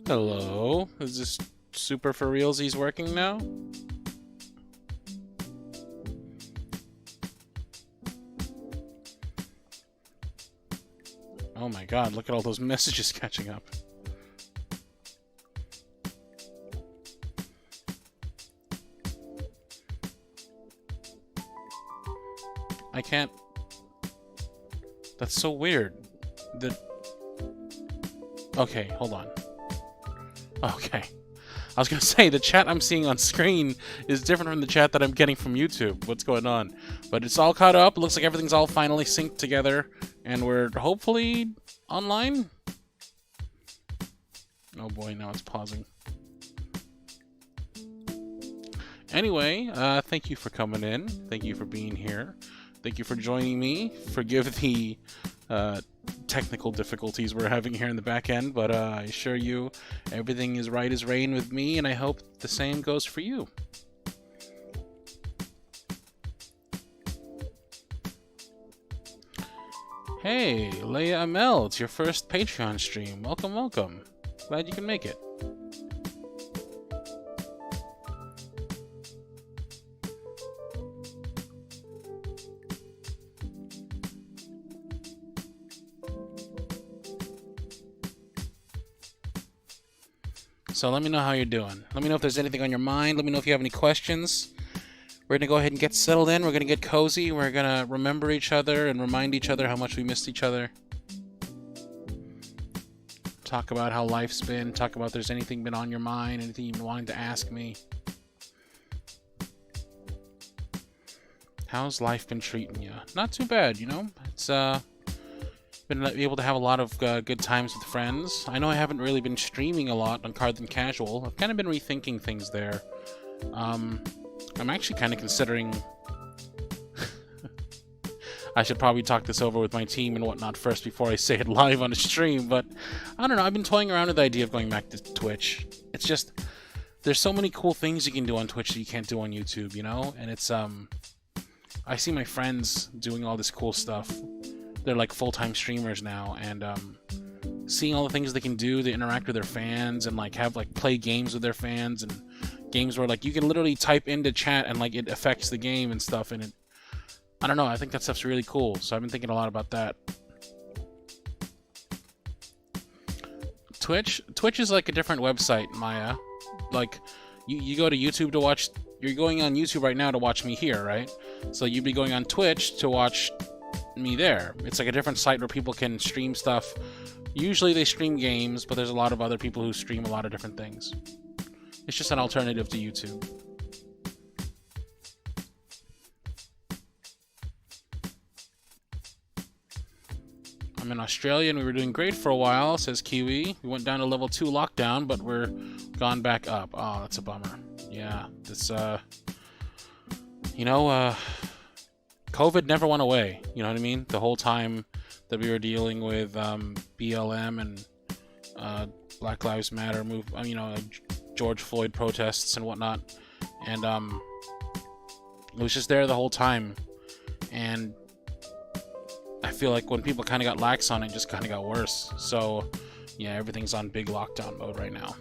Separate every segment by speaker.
Speaker 1: Hello, is this super for realsies working now? Oh my god, look at all those messages catching up. I can't... That's so weird. Okay, hold on. Okay. I was gonna say, the chat I'm seeing on screen is different from the chat that I'm getting from YouTube. What's going on? But it's all caught up. Looks like everything's all finally synced together. And we're hopefully online? Oh boy, now it's pausing. Anyway, thank you for coming in. Thank you for being here. Thank you for joining me. Forgive the technical difficulties we're having here in the back end, but I assure you everything is right as rain with me, and I hope the same goes for you. Hey, Leia Amel, it's your first Patreon stream. Welcome, welcome. Glad you can make it. So let me know how you're doing. Let me know if there's anything on your mind. Let me know if you have any questions. We're going to go ahead and get settled in. We're going to get cozy. We're going to remember each other and remind each other how much we missed each other. Talk about how life's been. Talk about if there's anything been on your mind, anything you've been wanting to ask me. How's life been treating you? Not too bad, you know? It's been able to have a lot of good times with friends. I know I haven't really been streaming a lot on Card Than Casual. I've kind of been rethinking things there. I'm actually kind of considering... I should probably talk this over with my team and whatnot first before I say it live on a stream, but I don't know. I've been toying around with the idea of going back to Twitch. It's just... There's so many cool things you can do on Twitch that you can't do on YouTube, you know? And it's, I see my friends doing all this cool stuff. They're like full-time streamers now, and seeing all the things they can do to interact with their fans and like have like play games with their fans and games where like you can literally type into chat and like it affects the game and stuff, and I don't know, I think that stuff's really cool. So I've been thinking a lot about that. Twitch is like a different website, Maya. Like you go to YouTube to watch. You're going on YouTube right now to watch me here, right? So you'd be going on Twitch to watch me there. It's like a different site where people can stream stuff. Usually they stream games, but there's a lot of other people who stream a lot of different things. It's just an alternative to YouTube. I'm in Australia and we were doing great for a while, says Kiwi. We went down to level 2 lockdown, but we're gone back up. Oh, that's a bummer. Yeah, this COVID never went away, you know what I mean? The whole time that we were dealing with BLM and Black Lives Matter George Floyd protests and whatnot, and it was just there the whole time, and I feel like when people kind of got lax on it, it just kind of got worse. So yeah, everything's on big lockdown mode right now.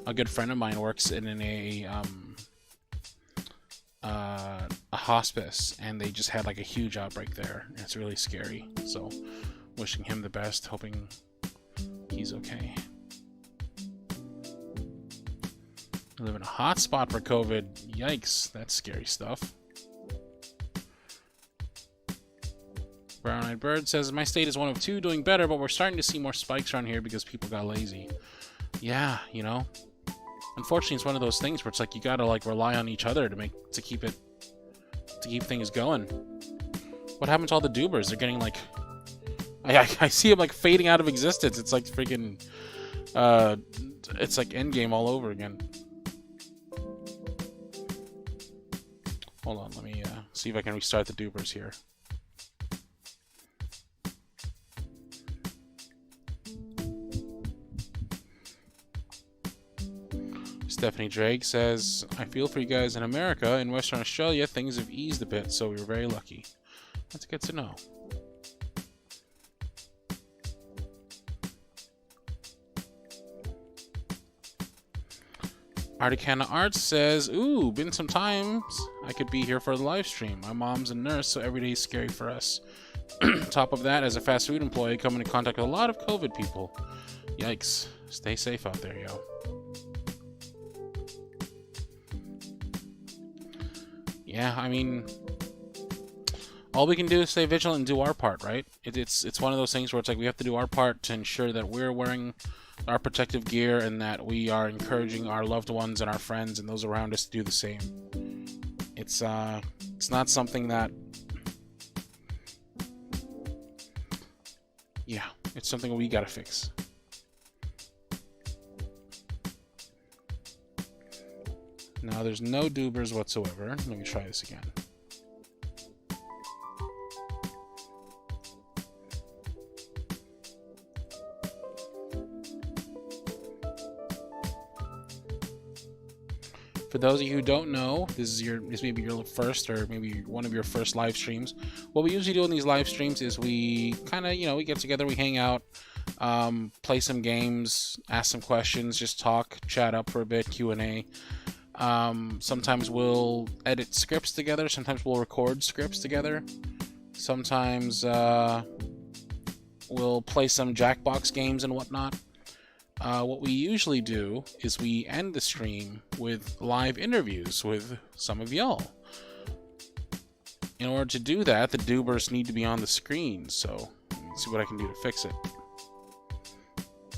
Speaker 1: A good friend of mine works in a hospice, and they just had like a huge outbreak there. It's really scary. So, wishing him the best, hoping he's okay. I live in a hotspot for COVID. Yikes, that's scary stuff. Brown Eyed Bird says, my state is one of 2 doing better, but we're starting to see more spikes around here because people got lazy. Yeah, you know. Unfortunately, it's one of those things where it's like you gotta like rely on each other to keep things going. What happened to all the doobers? They're getting like, I see them like fading out of existence. It's like freaking, it's like Endgame all over again. Hold on, let me see if I can restart the doobers here. Stephanie Drake says, I feel for you guys in America. In Western Australia, things have eased a bit, so we were very lucky. That's good to know. Articana Arts says, ooh, been some times I could be here for the live stream. My mom's a nurse, so every day is scary for us. Top of that, as a fast food employee, coming in contact with a lot of COVID people. Yikes. Stay safe out there, yo. Yeah, I mean, all we can do is stay vigilant and do our part, right? It's one of those things where it's like we have to do our part to ensure that we're wearing our protective gear and that we are encouraging our loved ones and our friends and those around us to do the same. It's not something that, yeah, it's something we gotta fix. Now there's no doobers whatsoever. Let me try this again. For those of you who don't know, this may be your first or maybe one of your first live streams. What we usually do in these live streams is we kind of, we get together, we hang out, play some games, ask some questions, just talk, chat up for a bit, Q&A. Sometimes we'll edit scripts together, sometimes we'll record scripts together. Sometimes we'll play some Jackbox games and whatnot. What we usually do is we end the stream with live interviews with some of y'all. In order to do that, the doobers need to be on the screen, so let's see what I can do to fix it.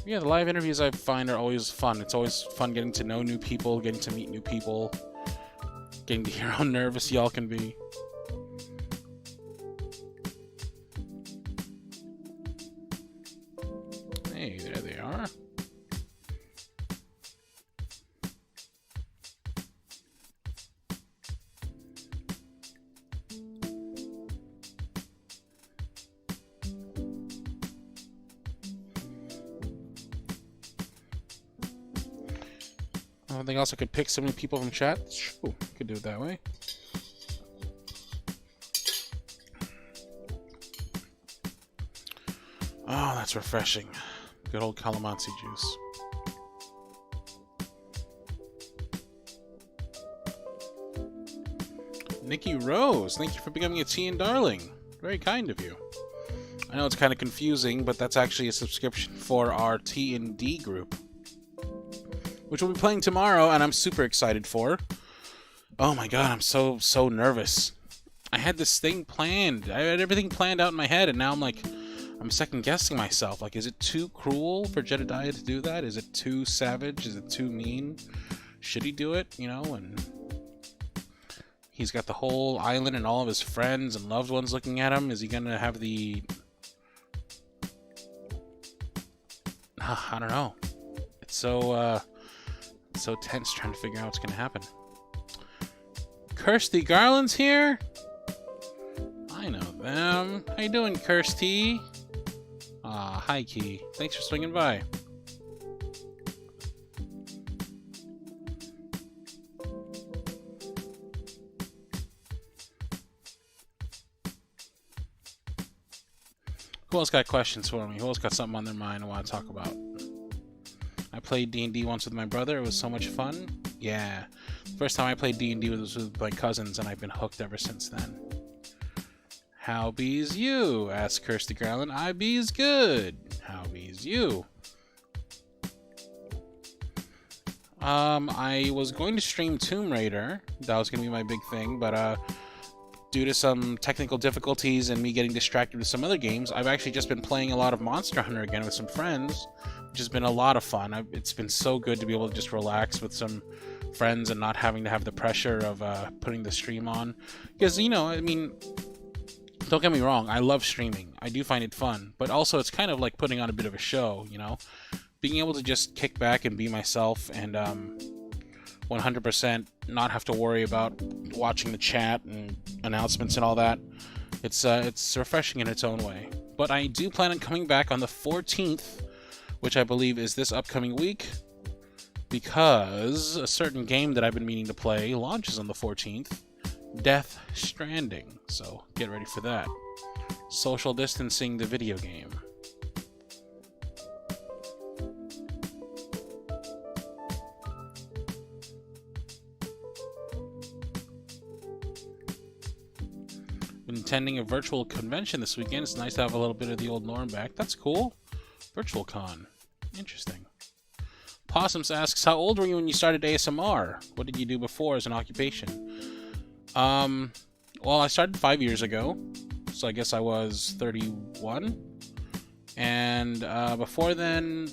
Speaker 1: Yeah, the live interviews I find are always fun. It's always fun getting to know new people, getting to meet new people, getting to hear how nervous y'all can be. Hey, there they are. Anything else I could pick so many people from chat? Sure, could do it that way. Oh, that's refreshing. Good old calamansi juice. Nikki Rose, thank you for becoming a teen darling. Very kind of you. I know it's kind of confusing, but that's actually a subscription for our T&D group, which we'll be playing tomorrow, and I'm super excited for. Oh my god, I'm so nervous. I had this thing planned. I had everything planned out in my head, and now I'm second-guessing myself. Like, is it too cruel for Jedediah to do that? Is it too savage? Is it too mean? Should he do it, and he's got the whole island and all of his friends and loved ones looking at him. Is he gonna have the... I don't know. It's so tense trying to figure out what's gonna happen. Kirsty Garland's here? I know them. How you doing, Kirsty? Hi, Key. Thanks for swinging by. Who else got questions for me? Who else got something on their mind I want to talk about? I played D&D once with my brother. It was so much fun. Yeah. The first time I played D&D was with my cousins, and I've been hooked ever since then. How bees you? Asked Kirsty Garland. I bees good. How bees you? I was going to stream Tomb Raider. That was going to be my big thing, but due to some technical difficulties and me getting distracted with some other games, I've actually just been playing a lot of Monster Hunter again with some friends, which has been a lot of fun. It's been so good to be able to just relax with some friends and not having to have the pressure of putting the stream on. Because, don't get me wrong, I love streaming. I do find it fun, but also it's kind of like putting on a bit of a show, Being able to just kick back and be myself and 100% not have to worry about watching the chat and announcements and all that. It's refreshing in its own way. But I do plan on coming back on the 14th, which I believe is this upcoming week, because a certain game that I've been meaning to play launches on the 14th, Death Stranding. So get ready for that. Social distancing the video game. attending a virtual convention this weekend. It's nice to have a little bit of the old norm back. That's cool. Virtual con. Interesting. Possums asks, how old were you when you started ASMR? What did you do before as an occupation? Well, I started 5 years ago, so I guess I was 31. And before then,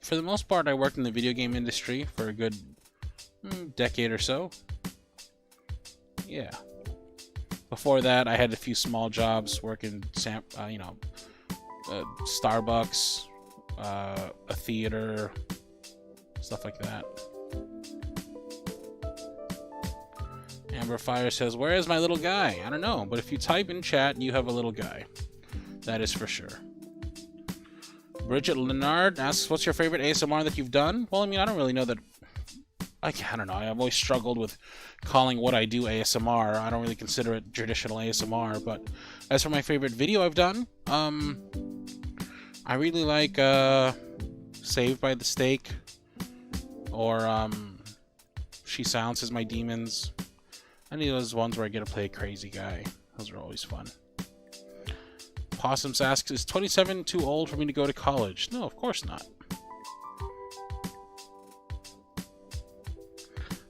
Speaker 1: for the most part, I worked in the video game industry for a good decade or so. Yeah. Before that, I had a few small jobs working, Starbucks, a theater, stuff like that. Amber Fire says, where is my little guy? I don't know, but if you type in chat, you have a little guy. That is for sure. Bridget Leonard asks, what's your favorite ASMR that you've done? Well, I mean, I don't really know that... I don't know. I've always struggled with calling what I do ASMR. I don't really consider it traditional ASMR, but as for my favorite video I've done, I really like Saved by the Steak, or She Silences My Demons. Any of those ones where I get to play a crazy guy. Those are always fun. Possums asks, is 27 too old for me to go to college? No, of course not.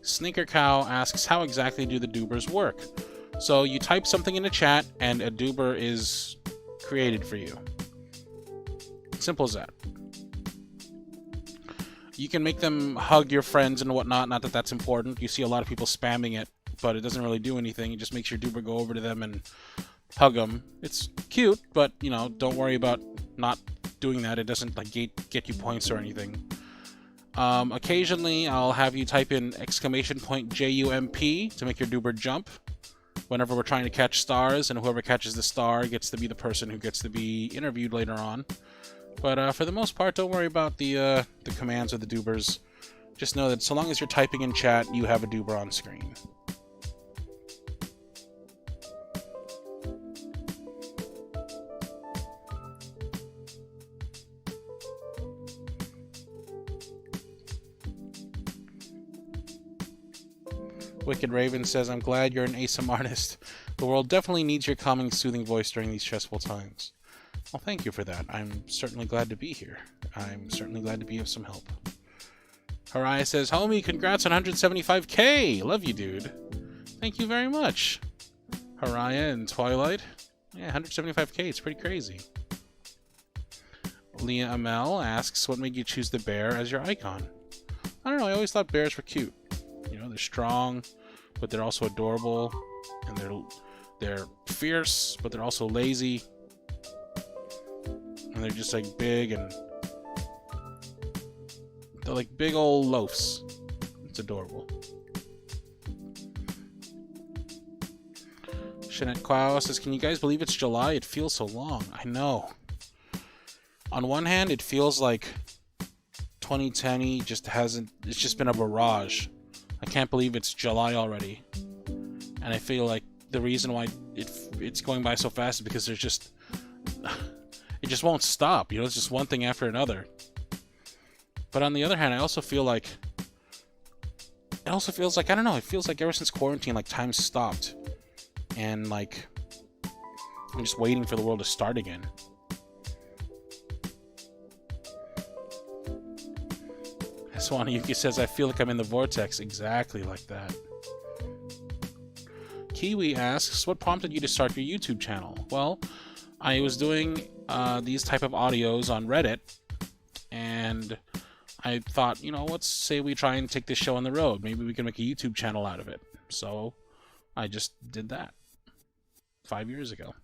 Speaker 1: Sneaker Cow asks, how exactly do the doobers work? So you type something in the chat and a doober is created for you. Simple as that. You can make them hug your friends and whatnot, not that that's important. You see a lot of people spamming it, but it doesn't really do anything. It just makes your doober go over to them and hug them. It's cute, but, you know, don't worry about not doing that. It doesn't, like, get you points or anything. Occasionally, I'll have you type in !JUMP to make your doober jump whenever we're trying to catch stars, and whoever catches the star gets to be the person who gets to be interviewed later on. But for the most part, don't worry about the commands of the doobers. Just know that so long as you're typing in chat, you have a doober on screen. Wicked Raven says, I'm glad you're an ASMR artist. The world definitely needs your calming, soothing voice during these stressful times. Well, thank you for that. I'm certainly glad to be here. I'm certainly glad to be of some help. Haraya says, homie, congrats on 175k! Love you, dude. Thank you very much. Haraya and Twilight. Yeah, 175k, it's pretty crazy. Leah Amel asks, what made you choose the bear as your icon? I don't know, I always thought bears were cute. You know, they're strong, but they're also adorable, and they're fierce, but they're also lazy, and they're just like big, and they're like big old loafs. It's adorable. Shanette Quao says, can you guys believe it's July? It feels so long. I know. On one hand, it feels like 2020 just hasn't, it's just been a barrage. I can't believe it's July already. And I feel like the reason why it's going by so fast is because there's just... it just won't stop, you know? It's just one thing after another. But on the other hand, I also feel like... it also feels like, I don't know, it feels like ever since quarantine, like, time stopped. And, like... I'm just waiting for the world to start again. Swanayuki says, I feel like I'm in the vortex. Exactly like that. Kiwi asks, what prompted you to start your YouTube channel? Well, I was doing these type of audios on Reddit, and I thought, you know, let's say we try and take this show on the road. Maybe we can make a YouTube channel out of it. So I just did that 5 years ago.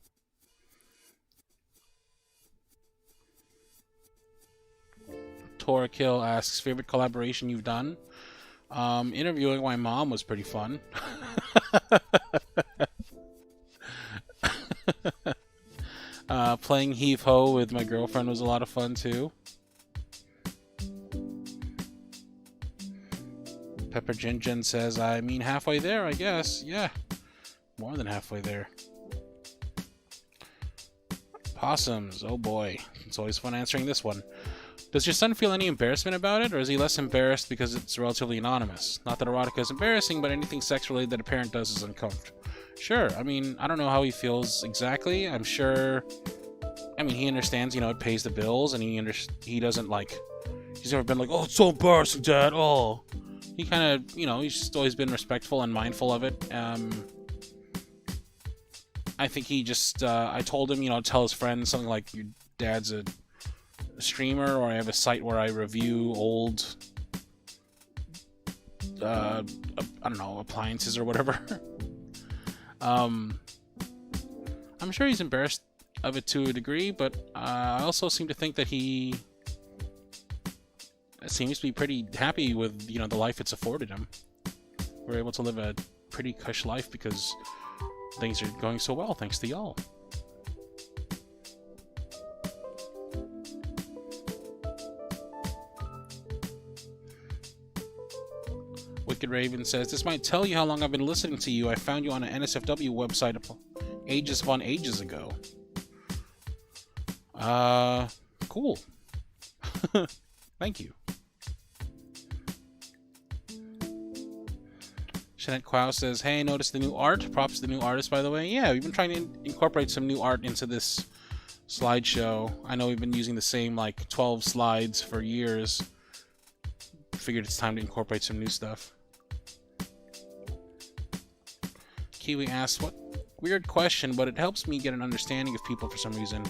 Speaker 1: Torakill asks, favorite collaboration you've done? Interviewing my mom was pretty fun. Playing Heave Ho with my girlfriend was a lot of fun too. Pepper Jinjin says, I mean, halfway there, I guess. Yeah, more than halfway there. Possums, oh boy. It's always fun answering this one. Does your son feel any embarrassment about it, or is he less embarrassed because it's relatively anonymous? Not that erotica is embarrassing, but anything sex-related that a parent does is uncomfortable. Sure. I mean, I don't know how he feels exactly. I'm sure. I mean, he understands. You know, it pays the bills, and he doesn't like. He's never been like, "Oh, it's so embarrassing, Dad." Oh, he kind of, you know, he's just always been respectful and mindful of it. I think he just. I told him, you know, tell his friends something like, "Your dad's a streamer, or I have a site where I review old." I don't know, appliances or whatever. I'm sure he's embarrassed of it to a degree, but I also seem to think that he seems to be pretty happy with, you know, the life it's afforded him. We're able to live a pretty cush life because things are going so well thanks to y'all. Wicked Raven says, this might tell you how long I've been listening to you. I found you on an NSFW website ages upon ages ago. Cool. Thank you. Jeanette Quao says, hey, notice the new art? Props to the new artist, by the way. Yeah, we've been trying to incorporate some new art into this slideshow. I know we've been using the same, like, 12 slides for years. Figured it's time to incorporate some new stuff. Kiwi asks, what weird question, but it helps me get an understanding of people for some reason.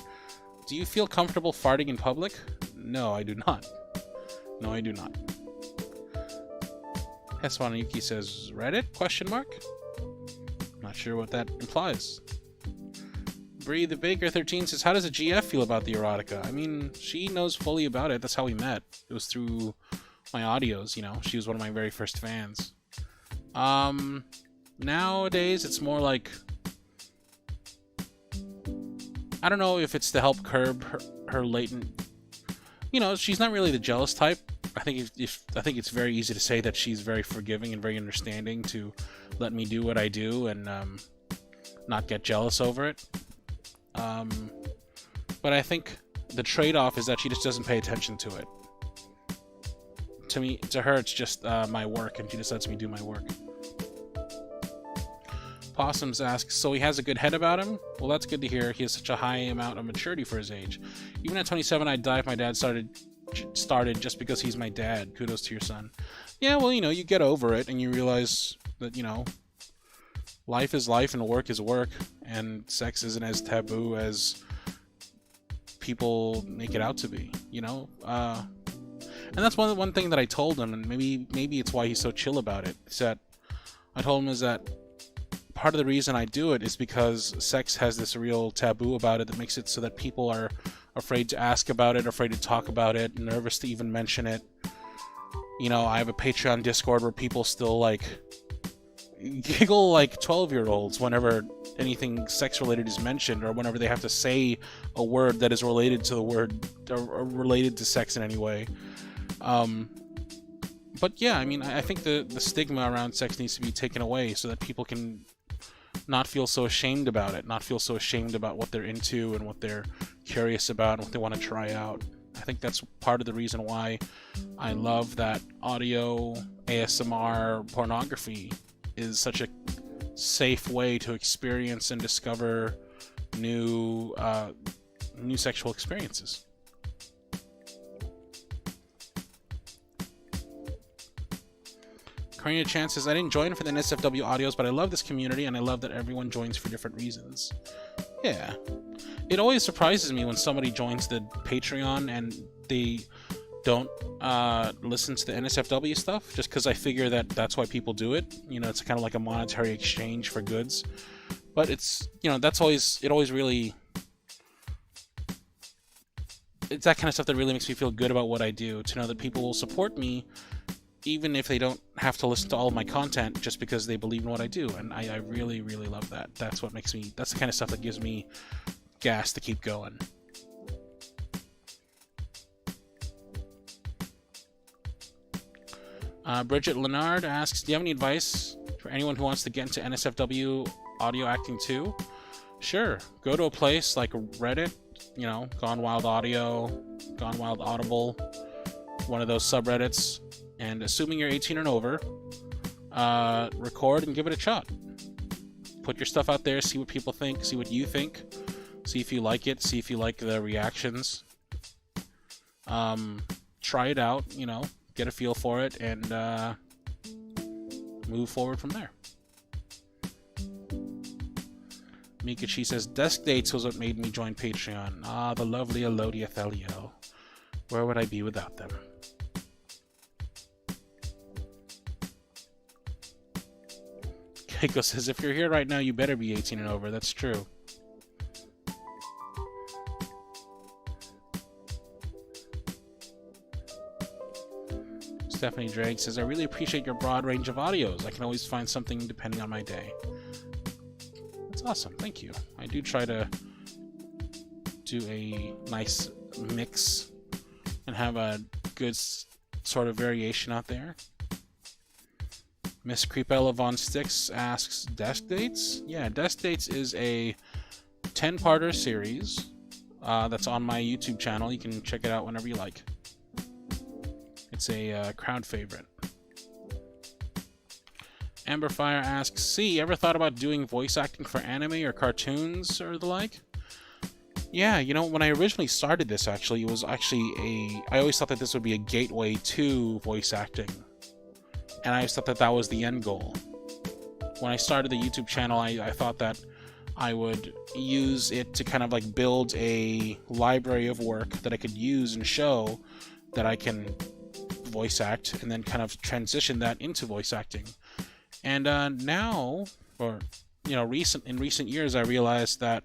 Speaker 1: Do you feel comfortable farting in public? No, I do not. No, I do not. Heswan Yuki says, Reddit? Question mark? Not sure what that implies. Bree the Baker 13 says, how does a GF feel about the erotica? I mean, she knows fully about it. That's how we met. It was through my audios, you know. She was one of my very first fans. Nowadays, it's more like, I don't know if it's to help curb her latent, you know, she's not really the jealous type. I think I think it's very easy to say that she's very forgiving and very understanding to let me do what I do and not get jealous over it. But I think the trade-off is that she just doesn't pay attention to it. To her, it's just my work, and she just lets me do my work. Possums asks, so he has a good head about him? Well, that's good to hear. He has such a high amount of maturity for his age. Even at 27, I'd die if my dad started just because he's my dad. Kudos to your son. Yeah, well, you know, you get over it, and you realize that, you know, life is life and work is work, and sex isn't as taboo as people make it out to be, you know? And that's one thing that I told him, and maybe it's why he's so chill about it. Is that I told him is that part of the reason I do it is because sex has this real taboo about it that makes it so that people are afraid to ask about it, afraid to talk about it, nervous to even mention it. You know, I have a Patreon Discord where people still, like, giggle like 12-year-olds whenever anything sex-related is mentioned, or whenever they have to say a word that is related to the word, or related to sex in any way. But yeah, I mean, I think the stigma around sex needs to be taken away so that people can not feel so ashamed about it, not feel so ashamed about what they're into and what they're curious about and what they want to try out. I think that's part of the reason why I love that audio ASMR pornography is such a safe way to experience and discover new sexual experiences. Karina Chan says, I didn't join for the NSFW audios, but I love this community and I love that everyone joins for different reasons. Yeah. It always surprises me when somebody joins the Patreon and they don't listen to the NSFW stuff, just because I figure that that's why people do it. You know, it's kind of like a monetary exchange for goods. But it's, you know, it always really, it's that kind of stuff that really makes me feel good about what I do, to know that people will support me even if they don't have to listen to all of my content just because they believe in what I do. And I really, really love that. That's what makes me, that's the kind of stuff that gives me gas to keep going. Bridget Leonard asks, do you have any advice for anyone who wants to get into NSFW audio acting too? Sure. Go to a place like Reddit, you know, Gone Wild Audio, Gone Wild Audible, one of those subreddits, and assuming you're 18 and over, record and give it a shot. put your stuff out there, see what people think, see what you think, see if you like it, see if you like the reactions. Try it out, you know, get a feel for it, and move forward from there. Mikachi says, desk dates was what made me join Patreon. Ah, the lovely Elodia Thelio. Where would I be without them? Keiko says, if you're here right now, you better be 18 and over. That's true. Stephanie Drake says, I really appreciate your broad range of audios. I can always find something depending on my day. That's awesome. Thank you. I do try to do a nice mix and have a good sort of variation out there. Miss Creepella Von Sticks asks, Desk Dates? Yeah, Desk Dates is a 10-parter series that's on my YouTube channel. You can check it out whenever you like. It's a crowd favorite. Amberfire asks, C, ever thought about doing voice acting for anime or cartoons or the like? Yeah, you know, when I originally started this, actually, it was actually I always thought that this would be a gateway to voice acting. And I always thought that that was the end goal. When I started the YouTube channel, I thought that I would use it to kind of like build a library of work that I could use and show that I can voice act, and then kind of transition that into voice acting. And now, or you know, in recent years, I realized that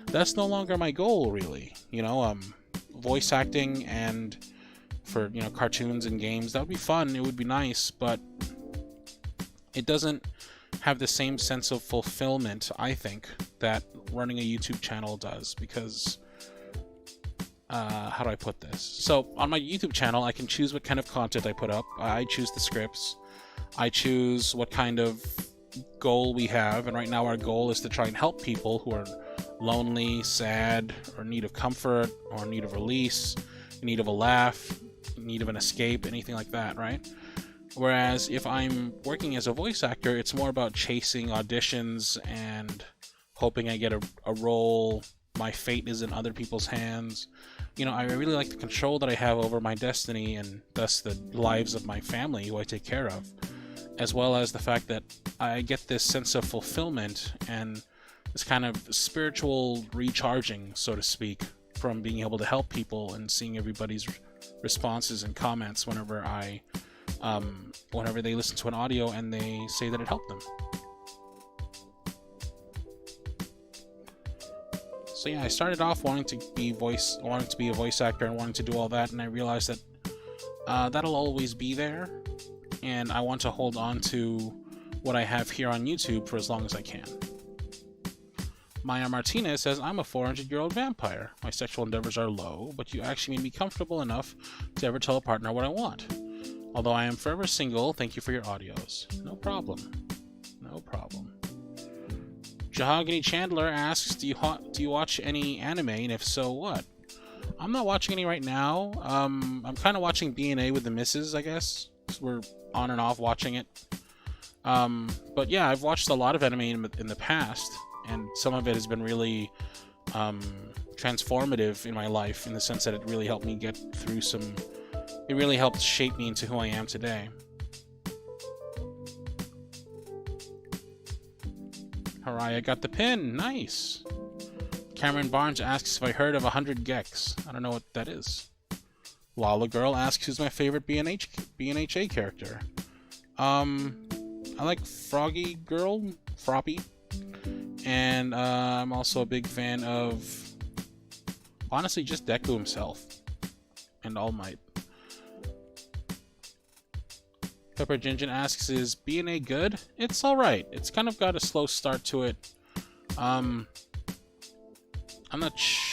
Speaker 1: that's no longer my goal, really. You know, voice acting and for, you know, cartoons and games, that would be fun, it would be nice, but it doesn't have the same sense of fulfillment, I think, that running a YouTube channel does, because how do I put this? So on my YouTube channel, I can choose what kind of content I put up. I choose the scripts. I choose what kind of goal we have, and right now our goal is to try and help people who are lonely, sad, or in need of comfort, or in need of release, in need of a laugh, in need of an escape, anything like that, right? Whereas if I'm working as a voice actor, it's more about chasing auditions and hoping I get a role. My fate is in other people's hands. You know, I really like the control that I have over my destiny, and thus the lives of my family who I take care of, as well as the fact that I get this sense of fulfillment and this kind of spiritual recharging, so to speak, from being able to help people and seeing everybody's responses and comments whenever they listen to an audio and they say that it helped them. So yeah, I started off wanting to be a voice actor and wanting to do all that, and I realized that that'll always be there, and I want to hold on to what I have here on YouTube for as long as I can. Maya Martinez says, I'm a 400-year-old vampire. My sexual endeavors are low, but you actually made me comfortable enough to ever tell a partner what I want. Although I am forever single, thank you for your audios. No problem. No problem. Jahogany Chandler asks, do you watch any anime, and if so, what? I'm not watching any right now. I'm kind of watching B&A with the missus, I guess. We're on and off watching it. But yeah, I've watched a lot of anime in the past, and some of it has been really transformative in my life, in the sense that it really helped me get through it really helped shape me into who I am today. Haraya got the pin. Nice. Cameron Barnes asks if I heard of 100 Gex. I don't know what that is. Lala Girl asks who's my favorite BNHA character. I like Froggy Girl, Froppy. And I'm also a big fan of, honestly, just Deku himself. And All Might. Pepper Jinjin asks, is B&A good? It's alright. It's kind of got a slow start to it.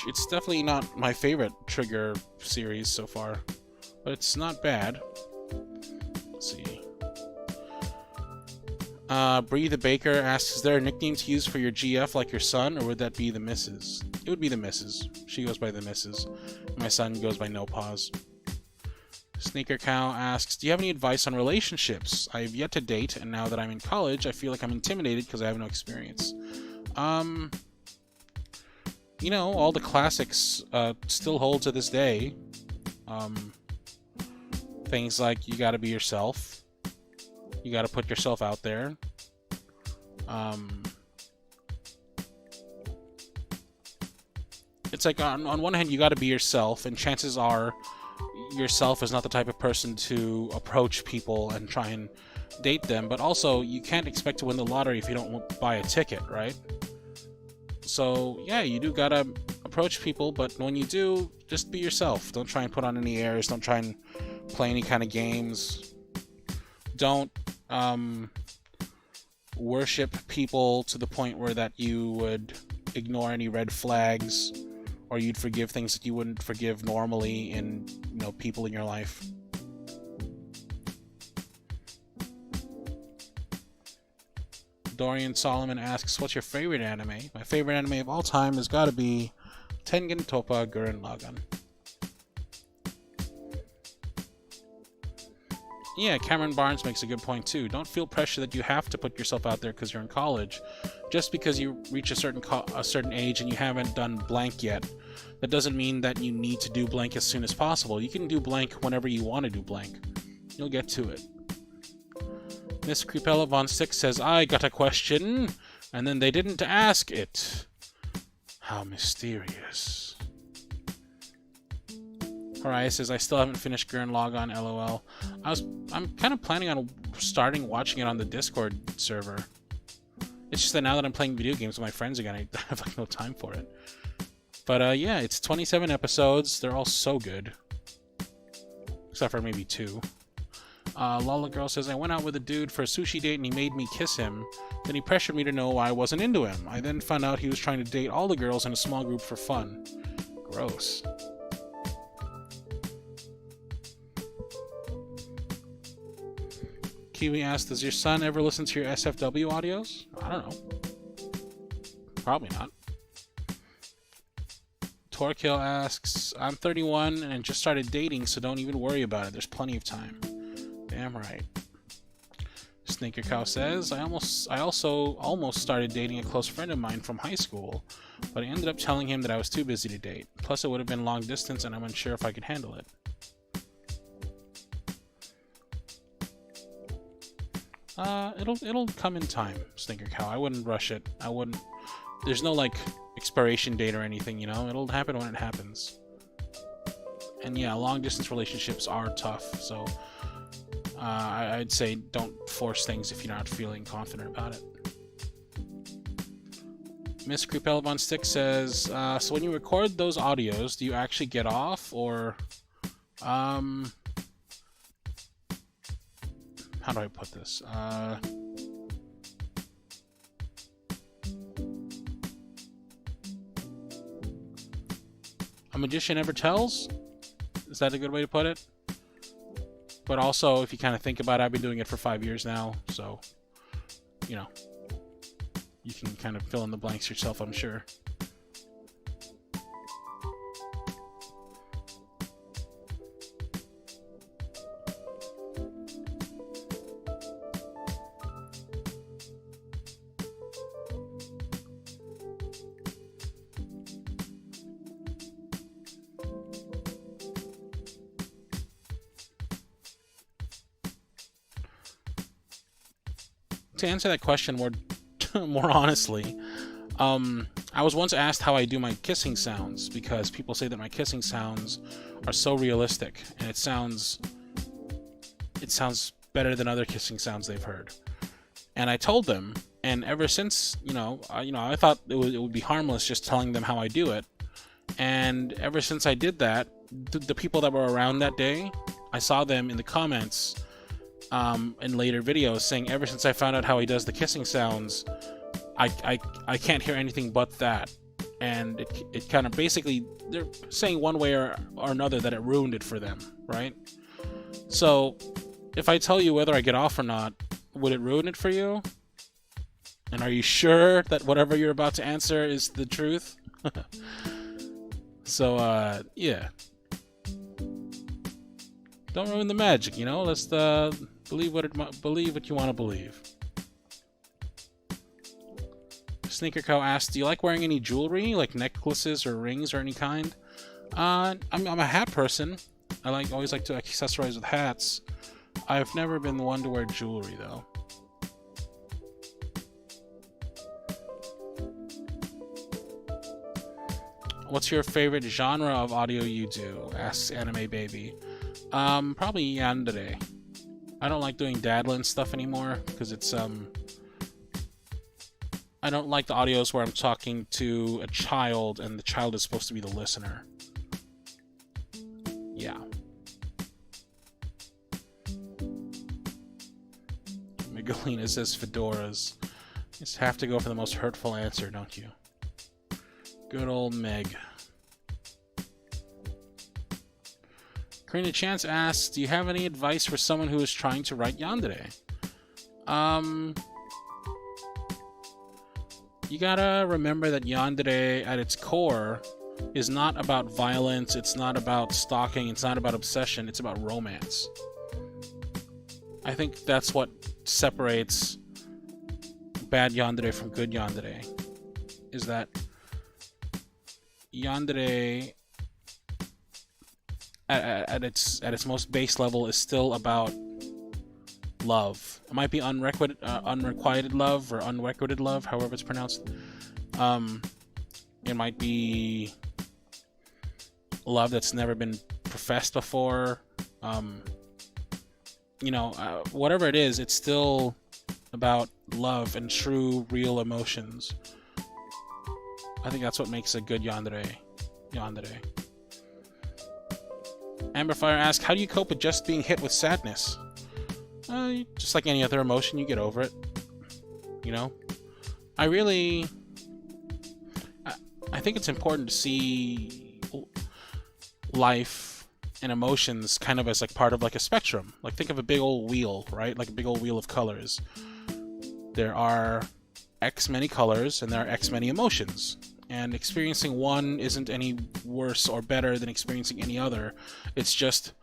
Speaker 1: It's definitely not my favorite Trigger series so far, but it's not bad. Let's see. Bree the Baker asks, is there a nickname to use for your GF like your son, or would that be the Missus? It would be the Missus. She goes by the Missus. My son goes by No Pause. Sneaker Cow asks, do you have any advice on relationships? I have yet to date, and now that I'm in college, I feel like I'm intimidated because I have no experience. You know, all the classics still hold to this day. Things like you gotta be yourself. You gotta put yourself out there. It's like on one hand, you gotta be yourself, and chances are yourself is not the type of person to approach people and try and date them, but also you can't expect to win the lottery if you don't buy a ticket, right? So yeah, you do gotta approach people, but when you do, just be yourself. Don't try and put on any airs. Don't try and play any kind of games. Don't worship people to the point where that you would ignore any red flags, or you'd forgive things that you wouldn't forgive normally in, you know, people in your life. Dorian Solomon asks, what's your favorite anime? My favorite anime of all time has got to be Tengen Toppa Gurren Lagann. Yeah, Cameron Barnes makes a good point too. Don't feel pressure that you have to put yourself out there because you're in college. Just because you reach a certain age and you haven't done blank yet, that doesn't mean that you need to do blank as soon as possible. You can do blank whenever you want to do blank. You'll get to it. Miss Creepella Von Six says, I got a question, and then they didn't ask it. How mysterious. Mariah says, I still haven't finished Gurren Lagann, LOL. I'm kind of planning on starting watching it on the Discord server. It's just that now that I'm playing video games with my friends again, I have like no time for it. But yeah, it's 27 episodes. They're all so good. Except for maybe 2. Lala Girl says, I went out with a dude for a sushi date and he made me kiss him. Then he pressured me to know why I wasn't into him. I then found out he was trying to date all the girls in a small group for fun. Gross. Kiwi asks, does your son ever listen to your SFW audios? I don't know. Probably not. Torkill asks, I'm 31 and just started dating, so don't even worry about it. There's plenty of time. Damn right. Sneaker Cow says, I also almost started dating a close friend of mine from high school, but I ended up telling him that I was too busy to date. Plus, it would have been long distance, and I'm unsure if I could handle it. It'll come in time, Stinker Cow. I wouldn't rush it. I wouldn't. There's no like expiration date or anything, you know. It'll happen when it happens. And yeah, long distance relationships are tough. So I'd say don't force things if you're not feeling confident about it. Miss Creepella Von Stick says, so when you record those audios, do you actually get off, or how do I put this? A magician never tells? Is that a good way to put it? But also, if you kind of think about it, I've been doing it for 5 years now, so, you know, you can kind of fill in the blanks yourself, I'm sure. To answer that question more honestly, I was once asked how I do my kissing sounds, because people say that my kissing sounds are so realistic, and it sounds better than other kissing sounds they've heard. And I told them, and ever since, I thought it would be harmless just telling them how I do it. And ever since I did that, the people that were around that day, I saw them in the comments in later videos saying, ever since I found out how he does the kissing sounds, I can't hear anything but that. And it kind of basically, they're saying one way or another that it ruined it for them, right? So if I tell you whether I get off or not, would it ruin it for you? And are you sure that whatever you're about to answer is the truth? So yeah, Don't ruin the magic, you know? Let's believe what you want to believe. Sneaker Cow asks, do you like wearing any jewelry, like necklaces or rings or any kind? I'm a hat person. I always like to accessorize with hats. I've never been the one to wear jewelry, though. What's your favorite genre of audio you do? Asks Anime Baby. Probably yandere. I don't like doing daddling stuff anymore because it's I don't like the audios where I'm talking to a child and the child is supposed to be the listener. Yeah. Miguelina says fedoras. You just have to go for the most hurtful answer, don't you? Good old Meg. Karina Chance asks, do you have any advice for someone who is trying to write yandere? You gotta remember that yandere, at its core, is not about violence, it's not about stalking, it's not about obsession, it's about romance. I think that's what separates bad yandere from good yandere, is that yandere at its most base level is still about love. It might be unrequited love or unrequited love, however it's pronounced. It might be love that's never been professed before. Whatever it is, it's still about love and true, real emotions. I think that's what makes a good yandere. Amberfire asks, how do you cope with just being hit with sadness? Just like any other emotion, you get over it. You know? I think it's important to see life and emotions kind of as like part of like a spectrum. Like think of a big old wheel, right? Like a big old wheel of colors. There are X many colors and there are X many emotions. And experiencing one isn't any worse or better than experiencing any other. It's just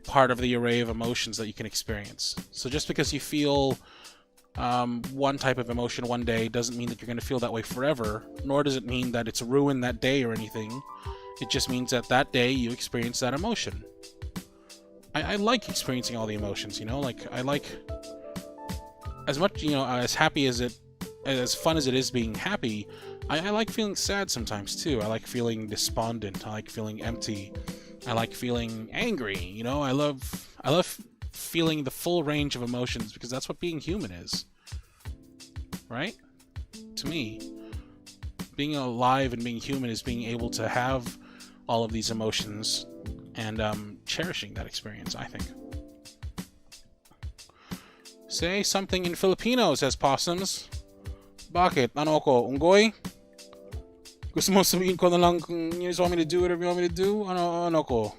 Speaker 1: part of the array of emotions that you can experience. So just because you feel one type of emotion one day doesn't mean that you're going to feel that way forever, nor does it mean that it's ruined that day or anything. It just means that that day you experience that emotion. I like experiencing all the emotions, you know? Like, I like... As much, you know, as happy as as fun as it is being happy, I like feeling sad sometimes too. I like feeling despondent. I like feeling empty. I like feeling angry. You know, I love feeling the full range of emotions because that's what being human is. Right? To me, being alive and being human is being able to have all of these emotions and cherishing that experience, I think. Say something in Filipino, says Possums. Bakit? Ano ako? Unggoy? Gusto mo sabihin ko na lang kung you just want me to do whatever you want me to do? Ano ko?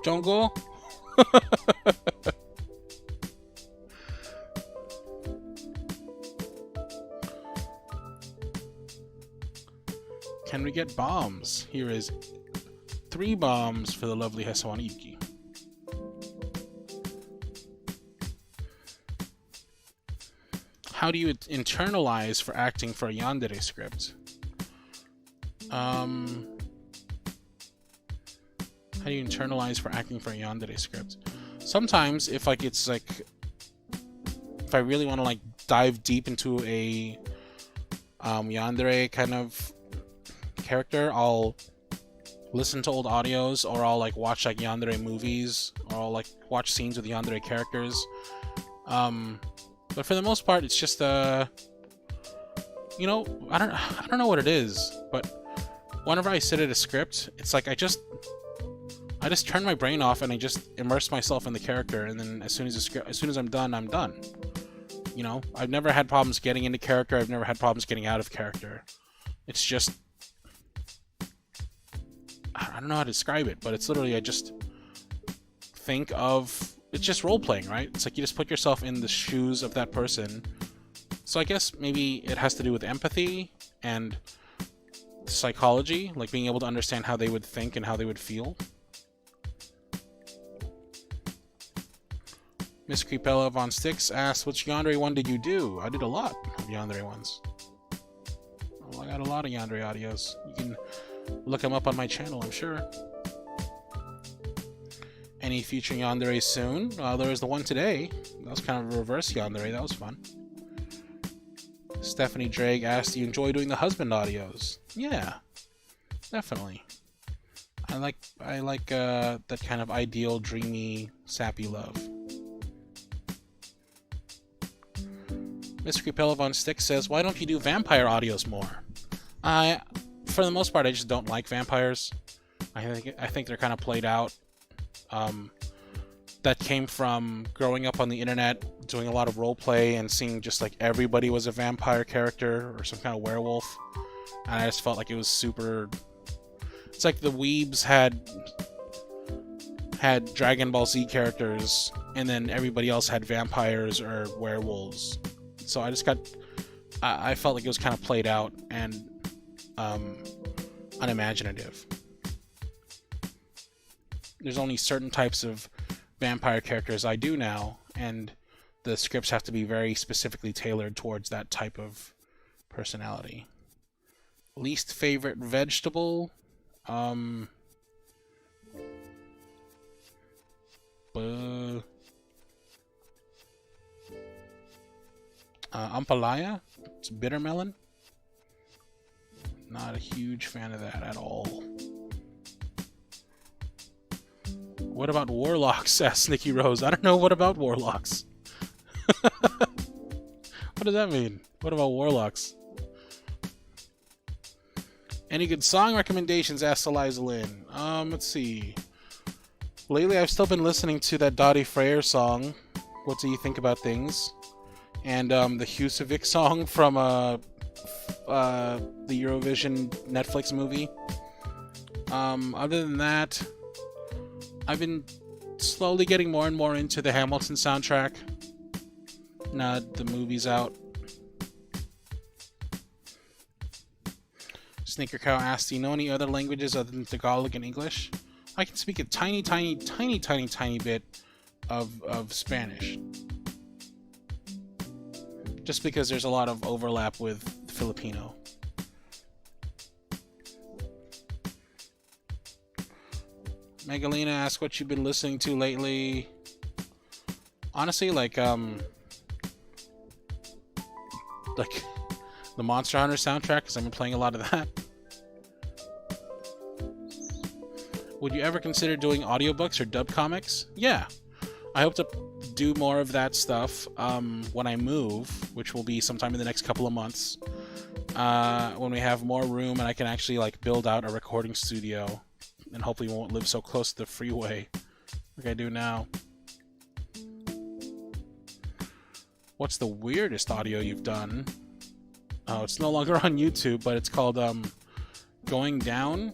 Speaker 1: Chongo? Can we get bombs? Here is 3 bombs for the lovely Hesawani Yuki. How do you internalize for acting for a yandere script? How do you internalize for acting for a yandere script? Sometimes, if I really want to like dive deep into a yandere kind of character, I'll listen to old audios, or I'll like watch like yandere movies, or I'll like watch scenes with yandere characters. But for the most part, it's just I don't know what it is, but whenever I sit at a script, it's like I just turn my brain off and I just immerse myself in the character, and then as soon as I'm done, I'm done. You know, I've never had problems getting into character. I've never had problems getting out of character. It's just, I don't know how to describe it, but it's literally I just think of. It's just role-playing, right? It's like you just put yourself in the shoes of that person. So I guess maybe it has to do with empathy and psychology, like being able to understand how they would think and how they would feel. Miss Creepella of On Sticks asked, which Yandere one did you do? I did a lot of Yandere ones. Well, I got a lot of Yandere audios. You can look them up on my channel, I'm sure. Any future Yandere soon? There was the one today. That was kind of a reverse Yandere. That was fun. Stephanie Drake asked, do you enjoy doing the husband audios? Yeah, definitely. I like that kind of ideal, dreamy, sappy love. Miss Creepella Von Stick says, why don't you do vampire audios more? For the most part, I just don't like vampires. I think they're kind of played out. That came from growing up on the internet, doing a lot of roleplay, and seeing just like everybody was a vampire character or some kind of werewolf. And I just felt like it was super... It's like the weebs had Dragon Ball Z characters, and then everybody else had vampires or werewolves. So I felt like it was kind of played out and unimaginative. There's only certain types of vampire characters I do now, and the scripts have to be very specifically tailored towards that type of personality. Least favorite vegetable? Ampalaya? It's bitter melon. Not a huge fan of that at all. What about warlocks? Asked Nikki Rose. I don't know what about warlocks. What does that mean? What about warlocks? Any good song recommendations? Asked Eliza Lynn. Let's see. Lately, I've still been listening to that Dottie Freyer song. What do you think about things? And the Husavik song from the Eurovision Netflix movie. Other than that, I've been slowly getting more and more into the Hamilton soundtrack. Now the movie's out. Sneaker Cow asked, do you know any other languages other than Tagalog and English? I can speak a tiny bit of Spanish. Just because there's a lot of overlap with Filipino. Megalina asked what you've been listening to lately. Honestly, like the Monster Hunter soundtrack, because I've been playing a lot of that. Would you ever consider doing audiobooks or dub comics? Yeah. I hope to do more of that stuff when I move, which will be sometime in the next couple of months. When we have more room and I can actually like build out a recording studio, and hopefully won't live so close to the freeway like I do now. What's the weirdest audio you've done? Oh, it's no longer on YouTube, but it's called Going Down.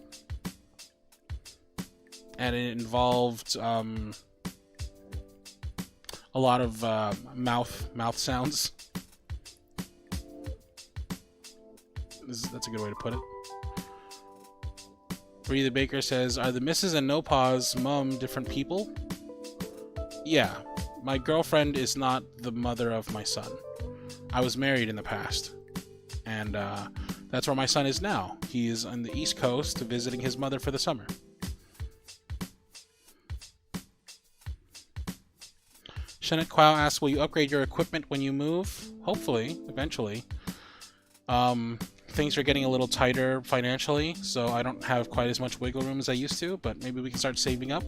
Speaker 1: And it involved a lot of mouth sounds. That's a good way to put it. Bree the Baker says, are the Mrs. and No Pa's mom different people? Yeah. My girlfriend is not the mother of my son. I was married in the past. And that's where my son is now. He is on the East Coast visiting his mother for the summer. Shannon Quao asks, will you upgrade your equipment when you move? Hopefully, eventually. Things are getting a little tighter financially, so I don't have quite as much wiggle room as I used to, but maybe we can start saving up,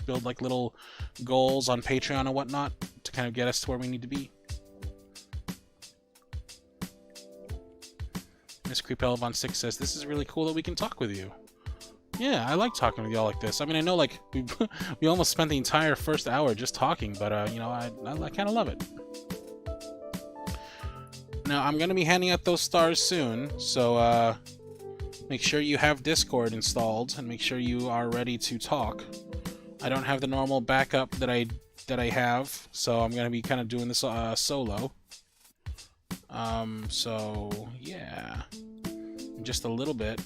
Speaker 1: build like little goals on Patreon and whatnot to kind of get us to where we need to be. Miss Creepella Von Six says, this is really cool that we can talk with you. Yeah, I like talking with y'all like this. I mean, I know like we almost spent the entire first hour just talking, but you know, I kind of love it. Now, I'm going to be handing out those stars soon, so make sure you have Discord installed and make sure you are ready to talk. I don't have the normal backup that I have, so I'm going to be kind of doing this solo. So, yeah. Just a little bit.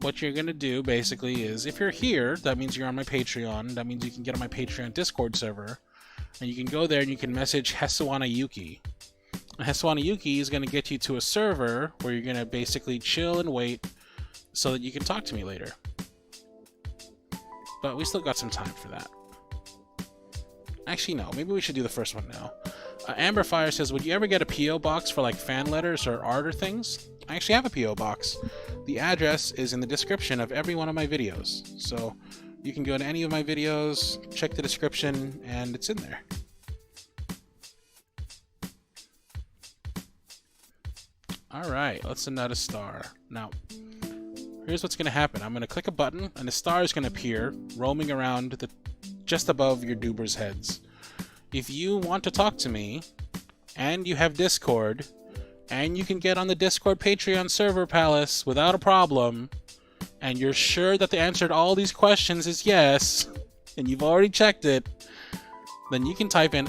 Speaker 1: what you're going to do basically is, if you're here, that means you're on my Patreon. That means you can get on my Patreon Discord server. And you can go there and you can message Hesuana Yuki. And Hesuana Yuki is going to get you to a server where you're going to basically chill and wait so that you can talk to me later. But we still got some time for that. Actually, no. Maybe we should do the first one now. Amberfire says, would you ever get a P.O. box for like fan letters or art or things? I actually have a P.O. box. The address is in the description of every one of my videos. So you can go to any of my videos, check the description, and it's in there. Alright, let's send out a star. Now, here's what's going to happen. I'm going to click a button, and a star is going to appear, roaming around just above your Dubers' heads. If you want to talk to me, and you have Discord, and you can get on the Discord Patreon server palace without a problem, and you're sure that the answer to all these questions is yes, and you've already checked it, then you can type in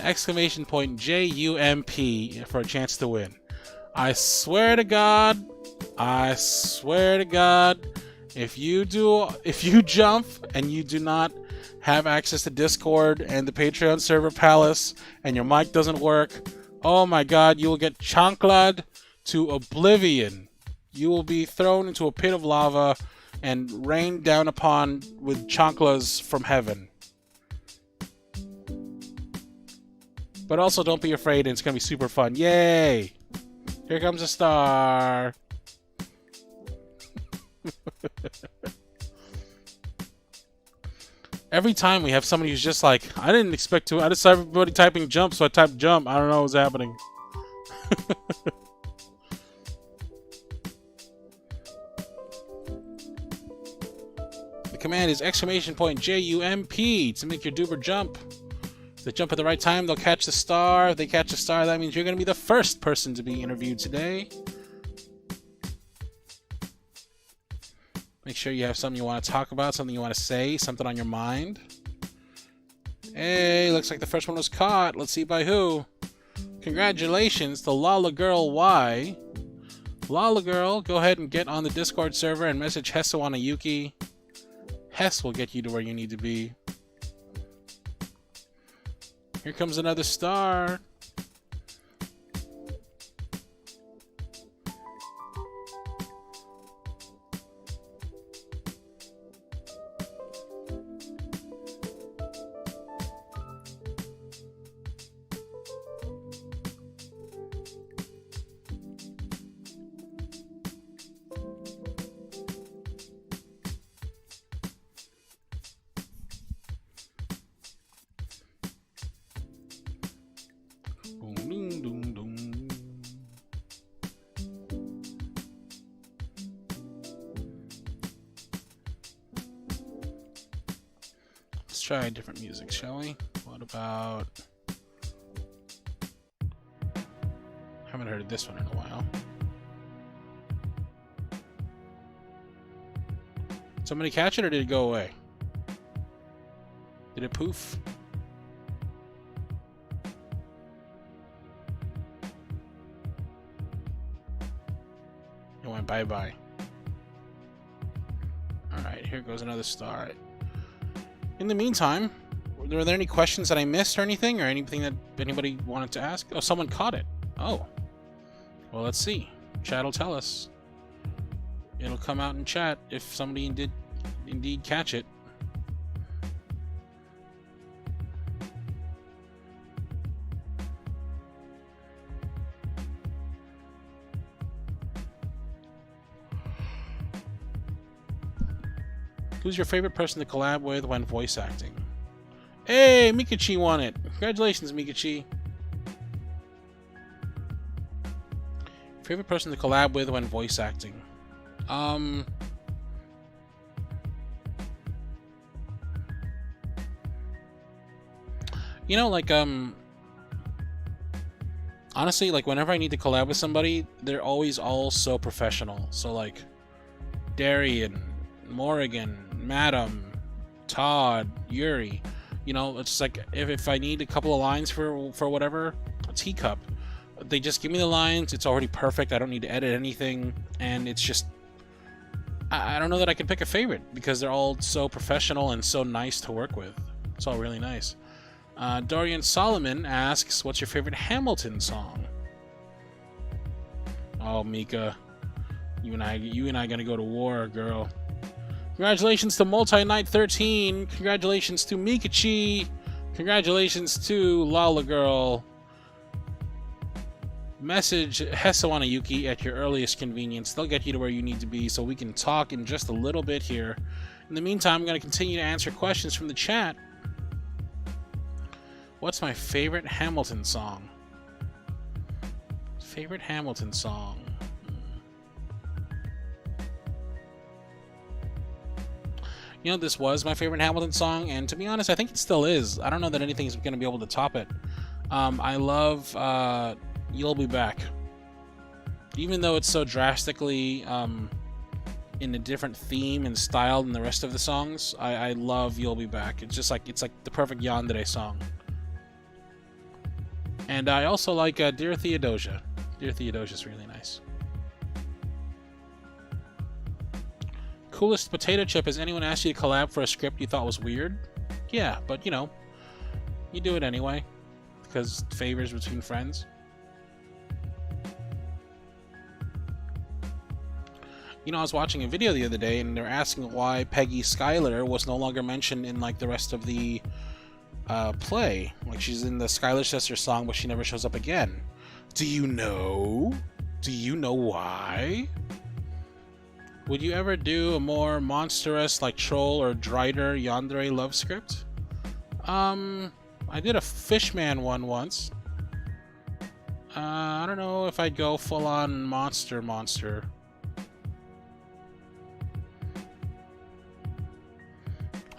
Speaker 1: !JUMP for a chance to win. I swear to God, if you jump and you do not have access to Discord and the Patreon server palace, and your mic doesn't work, oh my God, you will get chanclad to oblivion. You will be thrown into a pit of lava and rained down upon with chanclas from heaven. But also don't be afraid, it's going to be super fun. Yay! Here comes a star. Every time we have somebody who's just like, I didn't expect to. I just saw everybody typing jump, so I typed jump. I don't know what's happening. The command is !JUMP to make your Duber jump. If they jump at the right time, they'll catch the star. If they catch the star, that means you're going to be the first person to be interviewed today. Make sure you have something you want to talk about, something you want to say, something on your mind. Hey, looks like the first one was caught. Let's see by who. Congratulations to Lala Girl Y. Lala Girl, go ahead and get on the Discord server and message Hesuana Yuki. Hess will get you to where you need to be. Here comes another star. Let's try different music, shall we? What about... Haven't heard this one in a while. Somebody catch it, or did it go away? Did it poof? It went bye-bye. Alright, here goes another star. In the meantime, were there any questions that I missed or anything? Or anything that anybody wanted to ask? Oh, someone caught it. Oh. Well, let's see. Chat will tell us. It'll come out in chat if somebody did indeed catch it. Who's your favorite person to collab with when voice acting? Hey, Mikachi won it. Congratulations, Mikachi. Favorite person to collab with when voice acting? You know, like, honestly, like, whenever I need to collab with somebody, they're always all so professional. So, like, Darian, Morrigan, Madam, Todd, Yuri. You know, it's like, if I need a couple of lines for whatever, a teacup. They just give me the lines, it's already perfect, I don't need to edit anything, and it's just... I don't know that I can pick a favorite because they're all so professional and so nice to work with. It's all really nice. Dorian Solomon asks, what's your favorite Hamilton song? Oh, Mika, you and I gonna go to war, girl. Congratulations to Multi Knight 13. Congratulations to Mikachi. Congratulations to Lala Girl. Message Hesawana Yuki at your earliest convenience. They'll get you to where you need to be so we can talk in just a little bit here. In the meantime, I'm going to continue to answer questions from the chat. What's my favorite Hamilton song? Favorite Hamilton song? You know, this was my favorite Hamilton song, and to be honest, I think it still is. I don't know that anything's going to be able to top it. I love You'll Be Back. Even though it's so drastically in a different theme and style than the rest of the songs, I love You'll Be Back. It's like the perfect yandere song. And I also like Dear Theodosia. Dear Theodosia is really nice. Coolest potato chip. Has anyone asked you to collab for a script you thought was weird? Yeah, but you know, you do it anyway because favors between friends. You know, I was watching a video the other day and they're asking why Peggy Schuyler was no longer mentioned in like the rest of the play. Like she's in the Schuyler Sister song, but she never shows up again. Do you know? Do you know why? Would you ever do a more monstrous, like Troll or Drider yandere love script? I did a Fishman one once. I don't know if I'd go full-on monster.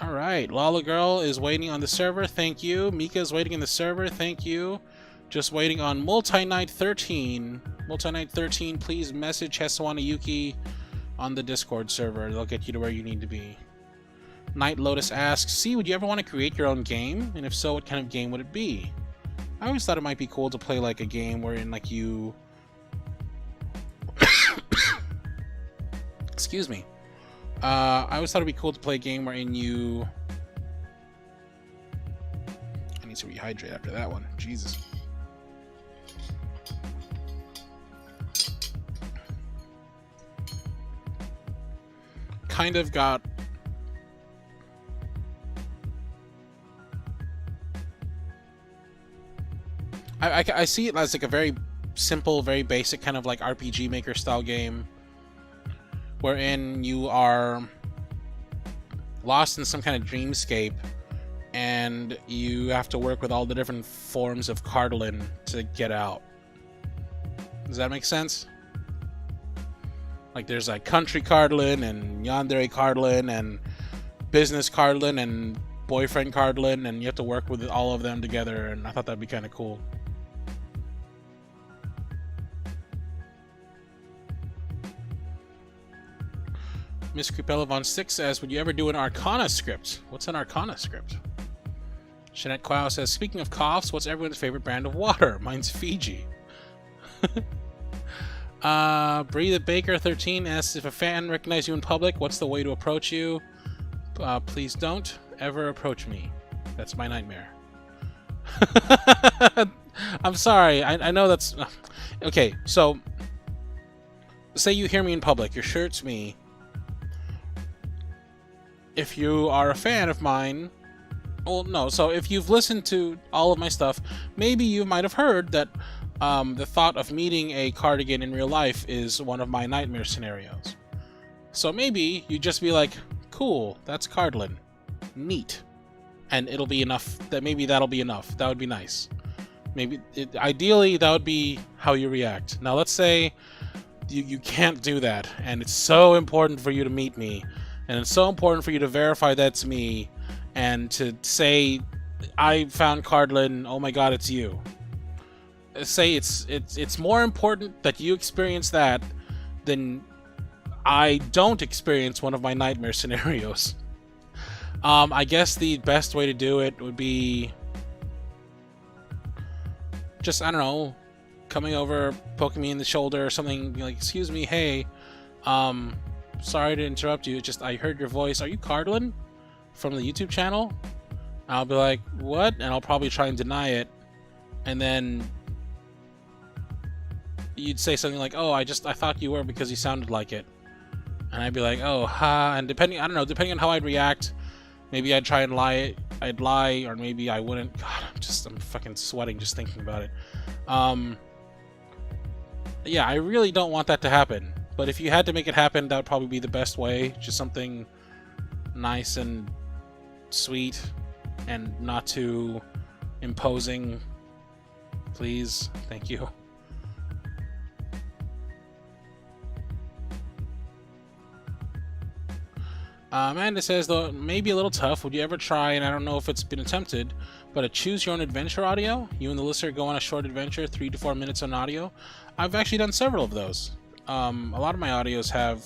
Speaker 1: Alright, Lala Girl is waiting on the server, thank you. Mika is waiting in the server, thank you. Just waiting on Multi Knight 13. Multi Knight 13, please message Hesawana Yuki on the Discord server. They'll get you to where you need to be. Night Lotus asks, see, would you ever want to create your own game? And if so, what kind of game would it be? I always thought it might be cool to play like a game wherein like you... Excuse me. I always thought it'd be cool to play a game wherein you... I need to rehydrate after that one. Jesus. Kind of got... I see it as like a very simple, very basic kind of like RPG Maker style game wherein you are lost in some kind of dreamscape and you have to work with all the different forms of cardlin to get out. Does that make sense? Like there's like country cardlin and yandere cardlin and business cardlin and boyfriend cardlin, and you have to work with all of them together, and I thought that'd be kind of cool. Miss Creepella Von 6 says, would you ever do an Arcana script? What's an Arcana script? Jeanette Quao says, speaking of coughs, what's everyone's favorite brand of water? Mine's Fiji. Bree the Baker 13 asks, if a fan recognizes you in public, what's the way to approach you? Please don't ever approach me. That's my nightmare. I'm sorry. I know that's... Okay, so... Say you hear me in public. You're sure it's me. If you are a fan of mine... Well, no. So if you've listened to all of my stuff, maybe you might have heard that the thought of meeting a cardigan in real life is one of my nightmare scenarios. So maybe you just be like, cool, that's Cardlin. Neat. And it'll be enough. Maybe that'll be enough. That would be nice. Maybe, ideally, that would be how you react. Now, let's say you can't do that, and it's so important for you to meet me, and it's so important for you to verify that's me, and to say, I found Cardlin, oh my god, it's you. Say it's more important that you experience that than I don't experience one of my nightmare scenarios. I guess the best way to do it would be just, I don't know, coming over, poking me in the shoulder or something, like, excuse me, hey, sorry to interrupt you. It's just I heard your voice. Are you Cardlin from the YouTube channel? I'll be like, what? And I'll probably try and deny it. And then you'd say something like, oh, I thought you were because you sounded like it. And I'd be like, oh, ha. And depending on how I'd react, maybe I'd try and lie. I'd lie, or maybe I wouldn't. God, I'm fucking sweating just thinking about it. Yeah, I really don't want that to happen. But if you had to make it happen, that would probably be the best way. Just something nice and sweet and not too imposing. Please. Thank you. Amanda says, though, maybe a little tough. Would you ever try, and I don't know if it's been attempted, but a choose your own adventure audio? You and the listener go on a short adventure, 3 to 4 minutes on audio. I've actually done several of those. A lot of my audios have...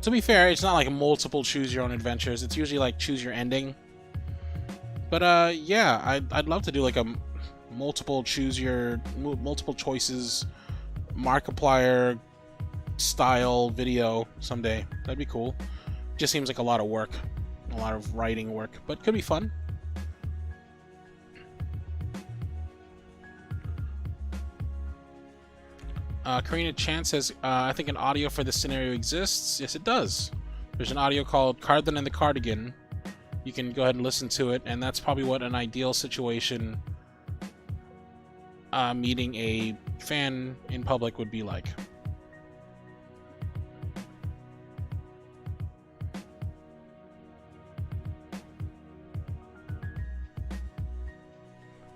Speaker 1: To be fair, it's not like multiple choose your own adventures. It's usually like choose your ending. But yeah, I'd love to do like a multiple choices Markiplier style video someday. That'd be cool. Just seems like a lot of work, a lot of writing work, but could be fun. Karina Chan says, I think an audio for this scenario exists. Yes, it does. There's an audio called Cardlin and the Cardigan. You can go ahead and listen to it, and that's probably what an ideal situation meeting a fan in public would be like.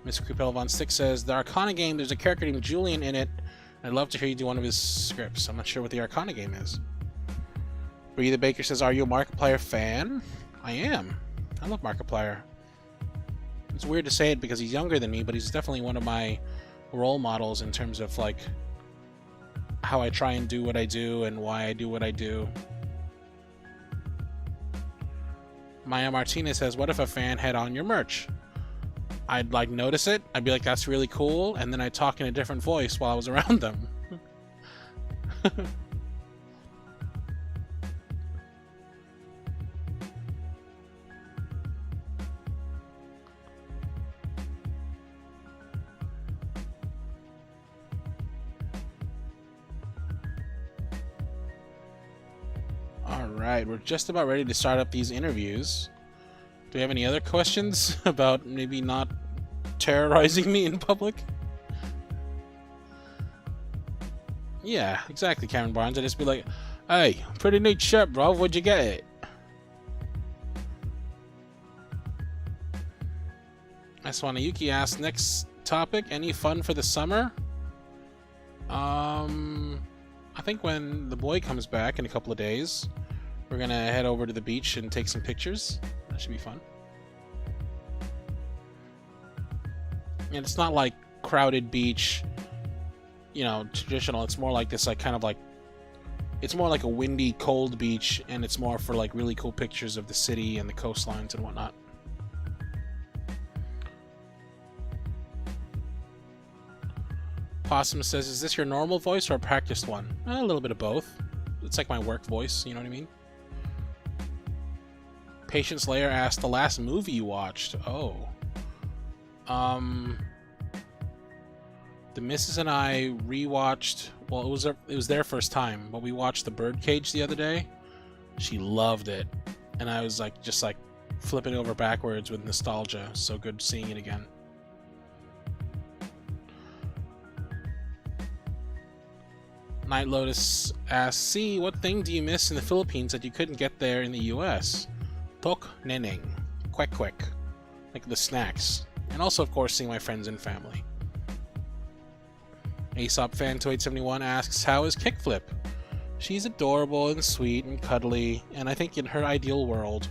Speaker 1: Miss Creepel Von Stick says, the Arcana game, there's a character named Julian in it. I'd love to hear you do one of his scripts. I'm not sure what the Arcana game is. Bree the Baker says, are you a Markiplier fan? I am. I love Markiplier. It's weird to say it because he's younger than me, but he's definitely one of my role models in terms of like how I try and do what I do and why I do what I do. Maya Martinez says, what if a fan had on your merch? I'd like notice it. I'd be like, that's really cool. And then I'd talk in a different voice while I was around them. All right, we're just about ready to start up these interviews. Do you have any other questions about maybe not terrorizing me in public? Yeah, exactly, Cameron Barnes. I'd just be like, hey, pretty neat shirt, bro. Where'd you get it? Aswanayuki asks, next topic, any fun for the summer? I think when the boy comes back in a couple of days, we're gonna head over to the beach and take some pictures. That should be fun. And it's not like crowded beach, you know, traditional. It's more like this, like kind of like, it's more like a windy, cold beach, and it's more for like really cool pictures of the city and the coastlines and whatnot. Possum says, is this your normal voice or a practiced one? A little bit of both. It's like my work voice, you know what I mean? Patience Layer asked, the last movie you watched? Oh. The missus and I rewatched, well, it was their first time, but we watched The Birdcage the other day. She loved it. And I was like, just like flipping over backwards with nostalgia. So good seeing it again. Night Lotus asks, C, what thing do you miss in the Philippines that you couldn't get there in the US? Tok neneng. Kwek kwek. Like the snacks. And also, of course, seeing my friends and family. Aesop Fan 2871 asks, how is Kickflip? She's adorable and sweet and cuddly, and I think in her ideal world,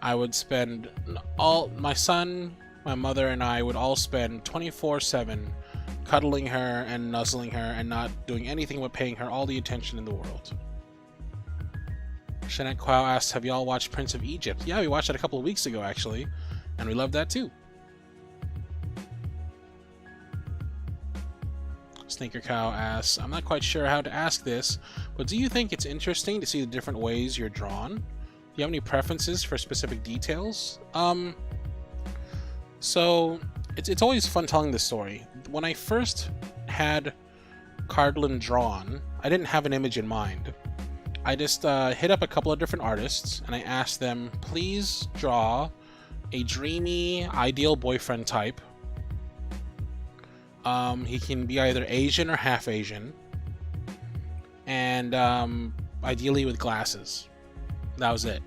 Speaker 1: I would spend my son, my mother, and I would all spend 24/7 cuddling her and nuzzling her and not doing anything but paying her all the attention in the world. Shanette Quao asks, have y'all watched Prince of Egypt? Yeah, we watched it a couple of weeks ago, actually, and we loved that too. Sneaker Cow asks, I'm not quite sure how to ask this, but do you think it's interesting to see the different ways you're drawn? Do you have any preferences for specific details? So it's always fun telling this story. When I first had Cardland drawn, I didn't have an image in mind. I just hit up a couple of different artists and I asked them, please draw a dreamy, ideal boyfriend type. He can be either Asian or half Asian, and ideally with glasses. That was it.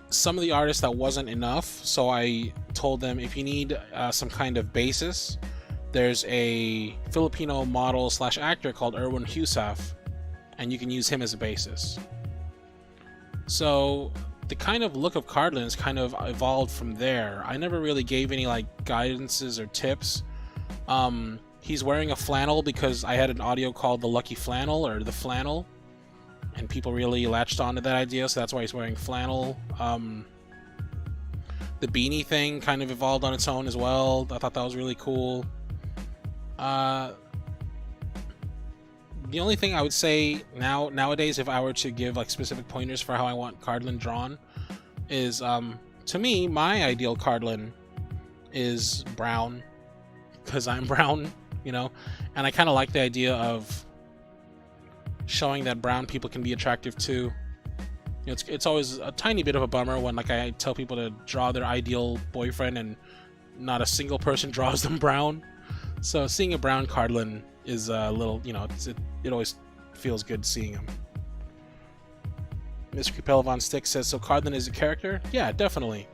Speaker 1: Some of the artists, that wasn't enough, so I told them, if you need some kind of basis, there's a Filipino model / actor called Erwin Husaf, and you can use him as a basis. So the kind of look of Cardland is kind of evolved from there. I never really gave any like guidances or tips. He's wearing a flannel because I had an audio called the Lucky Flannel or the Flannel, and people really latched onto that idea, so that's why he's wearing flannel. The beanie thing kind of evolved on its own as well. I thought that was really cool. The only thing I would say nowadays, if I were to give like specific pointers for how I want Cardland drawn, is to me, my ideal Cardland is brown, because I'm brown, you know, and I kind of like the idea of showing that brown people can be attractive too. You know, it's always a tiny bit of a bummer when like I tell people to draw their ideal boyfriend and not a single person draws them brown. So seeing a brown Cardland is a little, you know, it always feels good seeing him. Mr. Capella Von Stick says, so Cardland is a character? Yeah, definitely.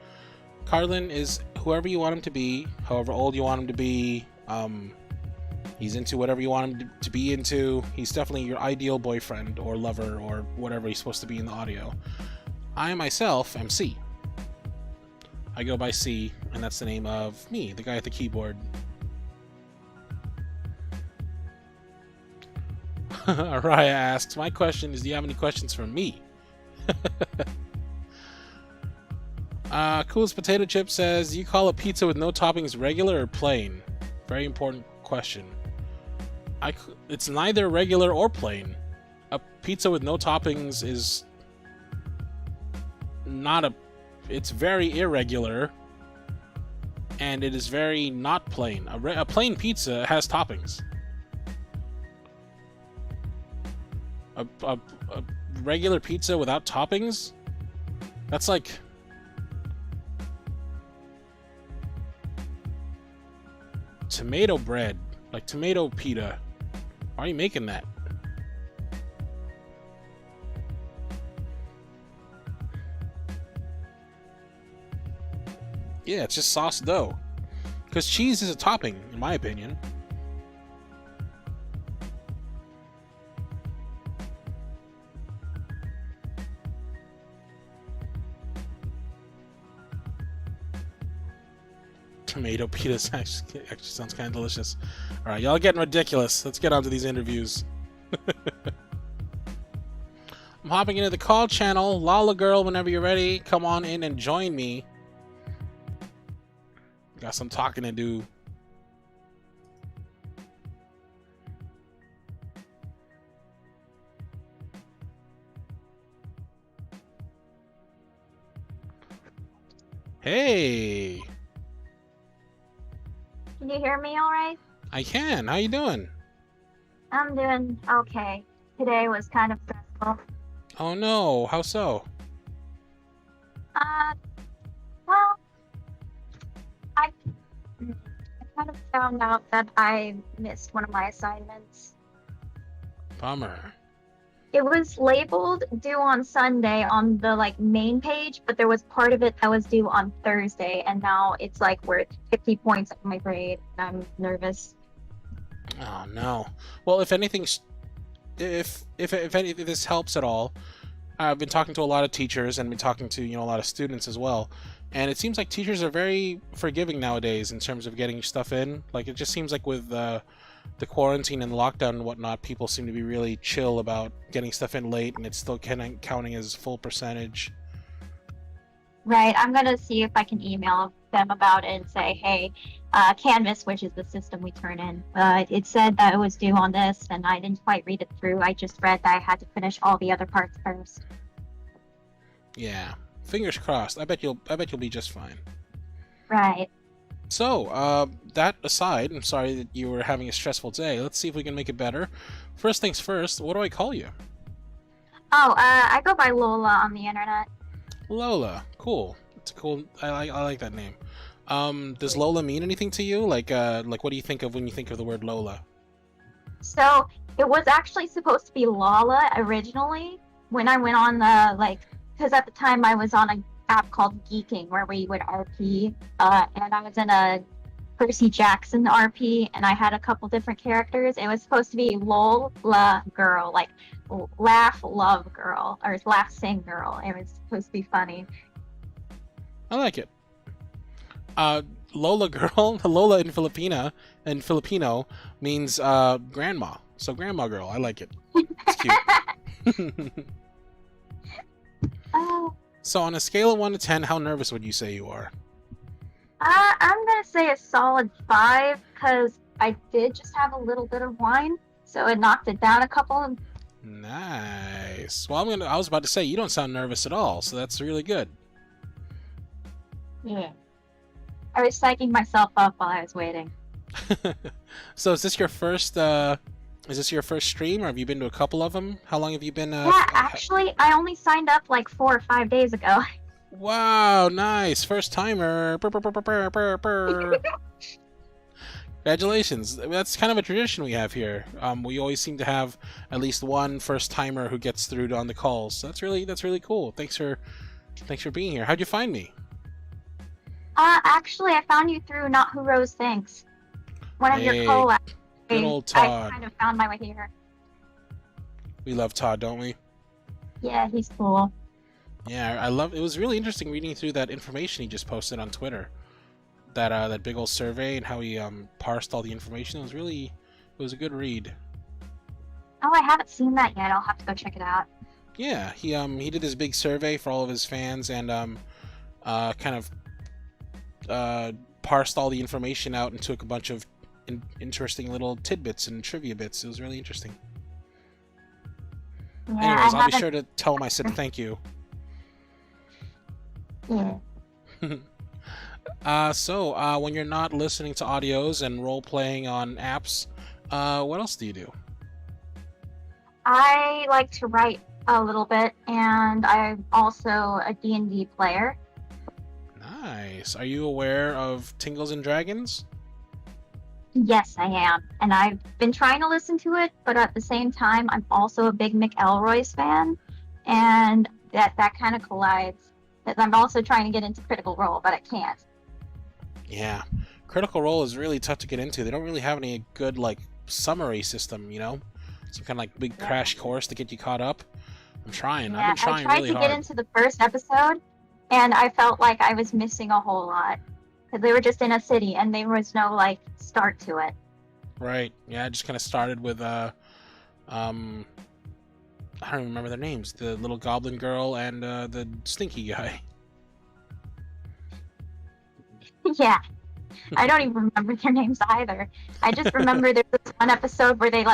Speaker 1: Cardland is whoever you want him to be, however old you want him to be. He's into whatever you want him to be into. He's definitely your ideal boyfriend or lover or whatever he's supposed to be in the audio. I myself am C. I go by C, and that's the name of me, the guy at the keyboard. Araya asks, my question is, do you have any questions for me? Coolest Potato Chip says, do you call a pizza with no toppings regular or plain? Very important question. It's neither regular or plain. A pizza with no toppings is not a... It's very irregular, and it is very not plain. A plain pizza has toppings. A regular pizza without toppings? That's like... tomato bread, like tomato pita. Why are you making that? Yeah, it's just sauce dough. Because cheese is a topping, in my opinion. Tomato pita actually sounds kind of delicious. Alright, y'all getting ridiculous. Let's get on to these interviews. I'm hopping into the call channel. Lala girl, whenever you're ready, come on in and join me. Got some talking to do. Hey!
Speaker 2: Can you hear me all right?
Speaker 1: I can. How you doing?
Speaker 2: I'm doing okay. Today was kind of stressful.
Speaker 1: Oh no, how so?
Speaker 2: Well, I kind of found out that I missed one of my assignments.
Speaker 1: Bummer.
Speaker 2: It was labeled due on Sunday on the main page, but there was part of it that was due on Thursday, and now it's worth 50 points of my grade. I'm nervous.
Speaker 1: Oh no. Well, if anything, if this helps at all, I've been talking to a lot of teachers and been talking to a lot of students as well, and it seems like teachers are very forgiving nowadays in terms of getting stuff in. Like, it just seems like with the quarantine and lockdown and whatnot, people seem to be really chill about getting stuff in late, and it's still counting as full percentage.
Speaker 2: Right. I'm gonna see if I can email them about it and say, hey, Canvas, which is the system we turn in, it said that it was due on this, and I didn't quite read it through. I just read that I had to finish all the other parts first.
Speaker 1: Yeah. Fingers crossed. I bet you'll be just fine.
Speaker 2: Right.
Speaker 1: So, that aside, I'm sorry that you were having a stressful day. Let's see if we can make it better. First things first, what do I call you?
Speaker 2: Oh, I go by Lola on the internet.
Speaker 1: Lola. Cool. It's a cool. I like that name. Does Lola mean anything to you? Like what do you think of when you think of the word Lola?
Speaker 2: So it was actually supposed to be Lala originally when I went on the because at the time I was on an app called Geeking where we would RP, and I was in a Percy Jackson RP, and I had a couple different characters. It was supposed to be Lola Girl, like laugh love girl or laugh sing girl. It was supposed to be funny.
Speaker 1: I like it. Lola girl, Lola in Filipino means grandma. So grandma girl, I like it. It's cute.
Speaker 2: Oh,
Speaker 1: So on a scale of 1 to 10, how nervous would you say you are?
Speaker 2: I'm gonna say a solid 5 because I did just have a little bit of wine, so it knocked it down a couple.
Speaker 1: Nice. Well, I was about to say you don't sound nervous at all, so that's really good.
Speaker 2: Yeah. I was psyching myself up while I was waiting.
Speaker 1: So is this your first stream, or have you been to a couple of them? How long have you been?
Speaker 2: Yeah, actually, I only signed up like 4 or 5 days ago.
Speaker 1: Wow, nice. First timer. Brr, brr, brr, brr, brr, brr. Congratulations. That's kind of a tradition we have here. We always seem to have at least one first timer who gets through on the calls. So that's really cool. Thanks for being here. How'd you find me?
Speaker 2: Actually, I found you through Not Who Rose Thinks. One of your collabs.
Speaker 1: Good old Todd.
Speaker 2: I kind of found my way here.
Speaker 1: We love Todd, don't we?
Speaker 2: Yeah, he's cool.
Speaker 1: Yeah, I love. It was really interesting reading through that information he just posted on Twitter. That big old survey and how he parsed all the information. It was a good read.
Speaker 2: Oh, I haven't seen that yet. I'll have to go check it out.
Speaker 1: Yeah, he did this big survey for all of his fans and kind of parsed all the information out and took a bunch of interesting little tidbits and trivia bits. It was really interesting.
Speaker 2: Yeah,
Speaker 1: Anyways, I'll be sure to tell him I said thank you.
Speaker 2: Yeah.
Speaker 1: So when you're not listening to audios and role-playing on apps, what else do you do?
Speaker 2: I like to write a little bit, and I'm also a D&D player.
Speaker 1: Nice. Are you aware of Tingles and Dragons?
Speaker 2: Yes, I am. And I've been trying to listen to it, but at the same time, I'm also a big McElroy's fan, and that kind of collides. Because I'm also trying to get into Critical Role, but I can't.
Speaker 1: Yeah. Critical Role is really tough to get into. They don't really have any good, summary system, you know? Some kind of, big crash course to get you caught up. I'm trying.
Speaker 2: Yeah,
Speaker 1: I've been trying really hard.
Speaker 2: I tried to get into the first episode, and I felt like I was missing a whole lot. Because they were just in a city, and there was no, start to it.
Speaker 1: Right. Yeah, I just kind of started with, I don't even remember their names. The little goblin girl and the stinky guy.
Speaker 2: Yeah. I don't even remember their names either. I just remember there's this one episode where they,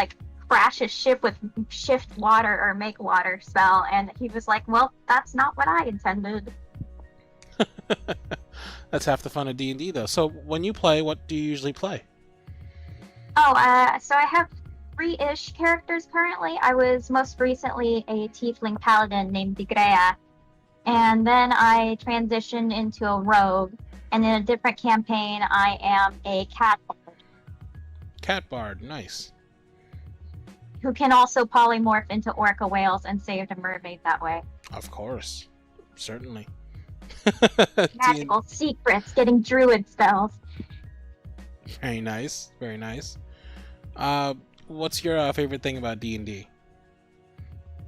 Speaker 2: crash a ship with shift water or make water spell, and he was like, well, that's not what I intended.
Speaker 1: That's half the fun of D&D, though. So when you play, what do you usually play?
Speaker 2: Oh, so I have 3-ish characters currently. I was most recently a tiefling paladin named Digrea, and then I transitioned into a rogue, and in a different campaign, I am a cat bard.
Speaker 1: Cat bard, nice.
Speaker 2: Who can also polymorph into orca whales and save a mermaid that way.
Speaker 1: Of course. Certainly.
Speaker 2: Magical secrets, getting druid spells.
Speaker 1: Very nice, very nice. What's your favorite thing about D&D?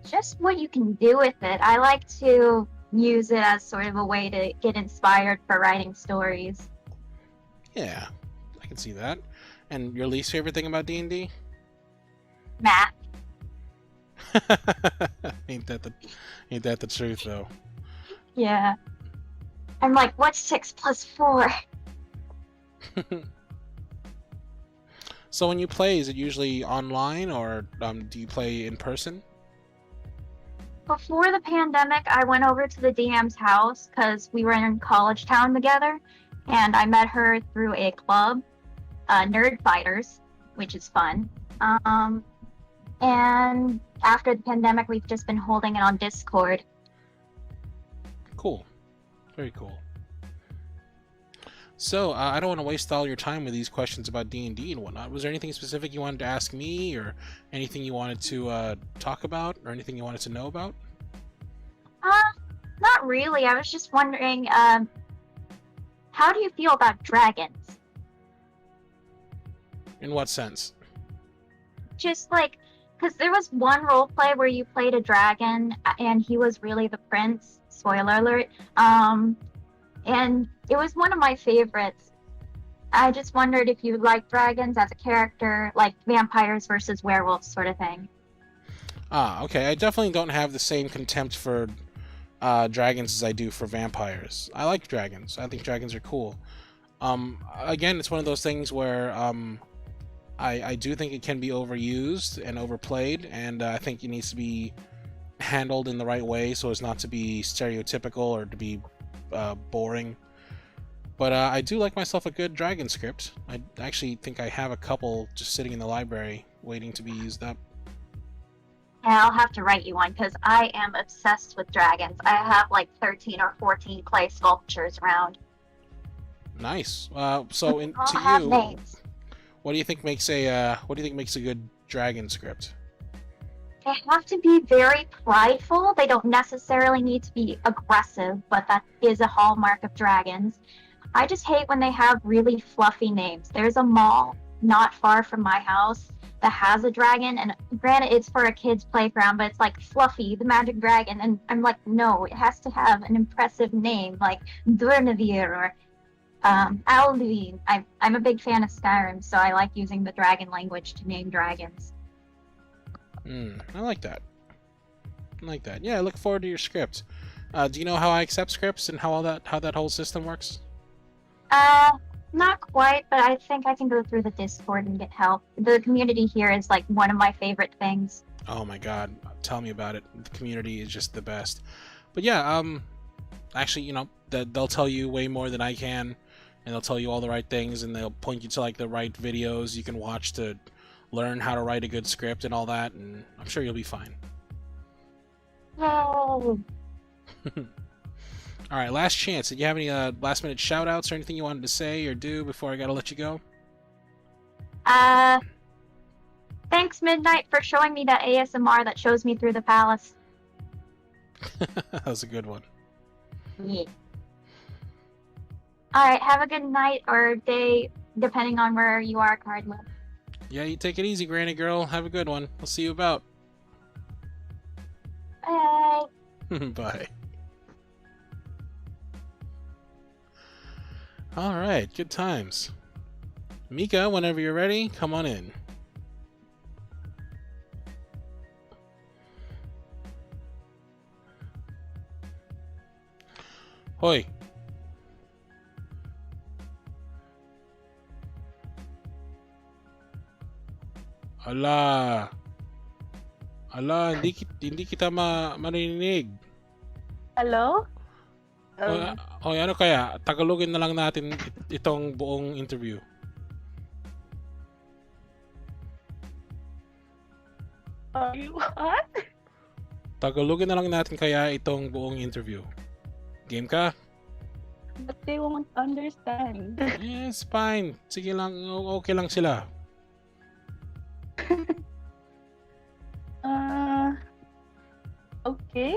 Speaker 2: Just what you can do with it. I like to use it as sort of a way to get inspired for writing stories.
Speaker 1: Yeah, I can see that. And your least favorite thing about D&D?
Speaker 2: Math.
Speaker 1: Ain't that the truth, though?
Speaker 2: Yeah. I'm like, what's 6 plus 4?
Speaker 1: So when you play, is it usually online or do you play in person?
Speaker 2: Before the pandemic, I went over to the DM's house because we were in college town together, and I met her through a club, Nerd Fighters, which is fun. And after the pandemic, we've just been holding it on Discord.
Speaker 1: Cool. Very cool. So, I don't want to waste all your time with these questions about D&D and whatnot. Was there anything specific you wanted to ask me, or anything you wanted to talk about, or anything you wanted to know about?
Speaker 2: Not really. I was just wondering, how do you feel about dragons?
Speaker 1: In what sense?
Speaker 2: Just like, because there was one role play where you played a dragon, and he was really the prince. Spoiler alert. And it was one of my favorites. I just wondered if you like dragons as a character, like vampires versus werewolves sort of thing.
Speaker 1: Okay. I definitely don't have the same contempt for dragons as I do for vampires. I like dragons. I think dragons are cool. Again, it's one of those things where I do think it can be overused and overplayed, and I think it needs to be handled in the right way so as not to be stereotypical or to be boring. But I do like myself a good dragon script. I actually think I have a couple just sitting in the library waiting to be used up.
Speaker 2: Yeah, I'll have to write you one because I am obsessed with dragons. I have like 13 or 14 clay sculptures around.
Speaker 1: Nice. So
Speaker 2: They
Speaker 1: to
Speaker 2: all have
Speaker 1: you,
Speaker 2: names.
Speaker 1: what do you think makes a good dragon script?
Speaker 2: They have to be very prideful. They don't necessarily need to be aggressive, but that is a hallmark of dragons. I just hate when they have really fluffy names. There's a mall not far from my house that has a dragon, and granted it's for a kid's playground, but it's like Fluffy, the magic dragon, and I'm like, no, it has to have an impressive name like Durnavir or Alduin. I'm a big fan of Skyrim, so I like using the dragon language to name dragons.
Speaker 1: I like that. Yeah, I look forward to your script. Do you know how I accept scripts and how that whole system works?
Speaker 2: Not quite, but I think I can go through the Discord and get help. The community here is like one of my favorite things.
Speaker 1: Oh my god, tell me about it. The community is just the best. But yeah, actually, they'll tell you way more than I can, and they'll tell you all the right things, and they'll point you to like the right videos you can watch to learn how to write a good script and all that, and I'm sure you'll be fine.
Speaker 2: Yay!
Speaker 1: All right, last chance. Did you have any last minute shout outs or anything you wanted to say or do before I gotta let you go?
Speaker 2: Thanks Midnight for showing me that ASMR that shows me through the palace.
Speaker 1: That was a good one.
Speaker 2: Yeah. Alright, have a good night or day, depending on where you are, Cardinal.
Speaker 1: Yeah, you take it easy, Granny Girl. Have a good one. I'll see you about.
Speaker 2: Bye.
Speaker 1: Bye. Alright, good times. Mika, whenever you're ready, come on in. Hoy. Ala. Hindi kita marinig.
Speaker 3: Hello?
Speaker 1: Hoy, ano kaya? Tagalogin na lang natin itong buong interview.
Speaker 3: What?
Speaker 1: Tagalogin na lang natin kaya itong buong interview. Game ka?
Speaker 3: But they won't understand.
Speaker 1: Yes, fine. Sige lang, okay lang sila.
Speaker 3: Okay.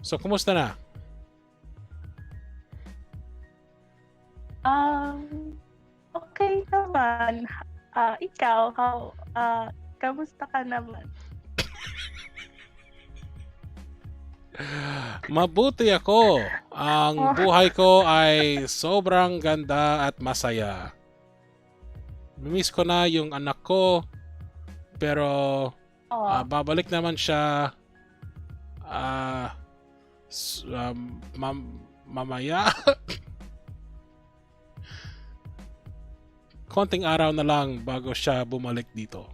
Speaker 1: So, kumusta na?
Speaker 3: Okay naman. Ikaw, kamusta ka naman?
Speaker 1: Mabuti ako. Ang buhay ko ay sobrang ganda at masaya. Miss ko na yung anak ko, pero babalik naman siya mamaya. Konting araw na lang bago siya bumalik dito.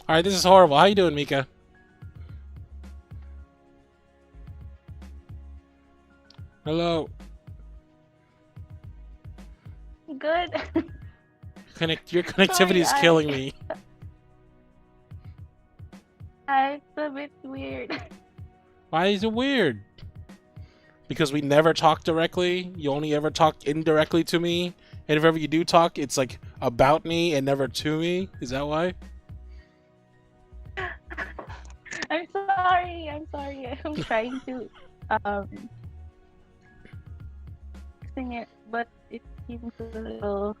Speaker 1: Alright, this is horrible. How you doing, Mika? Hello.
Speaker 3: Good.
Speaker 1: Your connectivity is killing me.
Speaker 3: It's a bit weird.
Speaker 1: Why is it weird? Because we never talk directly. You only ever talk indirectly to me. And if ever you do talk, it's like about me and never to me. Is that why?
Speaker 3: I'm sorry. I'm trying to sing it, but it seems a little.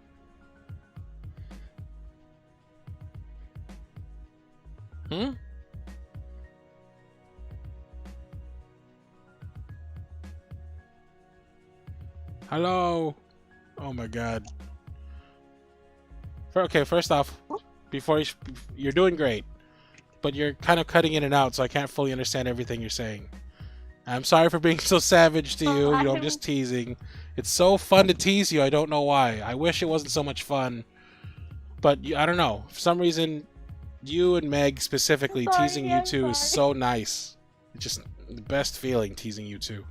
Speaker 1: Hmm? Hello. Oh my god. Okay, first off, you're doing great, but you're kind of cutting in and out, so I can't fully understand everything you're saying. I'm sorry for being so savage to you. You know, I'm just teasing. It's so fun to tease you. I don't know why. I wish it wasn't so much fun, but I don't know. For some reason, you and Meg specifically teasing you two is so nice. It's just the best feeling teasing you two.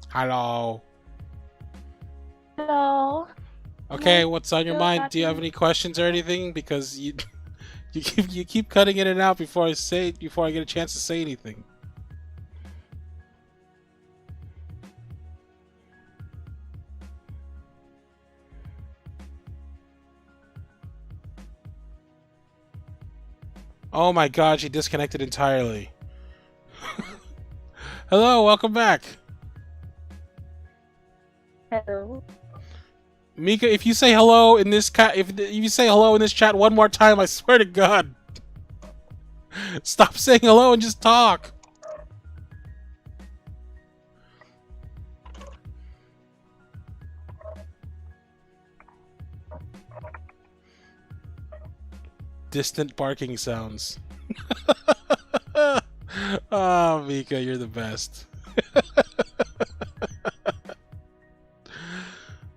Speaker 1: Hello.
Speaker 3: Hello.
Speaker 1: Okay, what's on your mind? Do you have any questions or anything? Because you keep cutting in and out before I get a chance to say anything. Oh my god, she disconnected entirely. Hello, welcome back.
Speaker 3: Hello.
Speaker 1: Mika, if you say hello in this if you say hello in this chat one more time, I swear to God. Stop saying hello and just talk. Distant barking sounds. Oh, Mika, you're the best.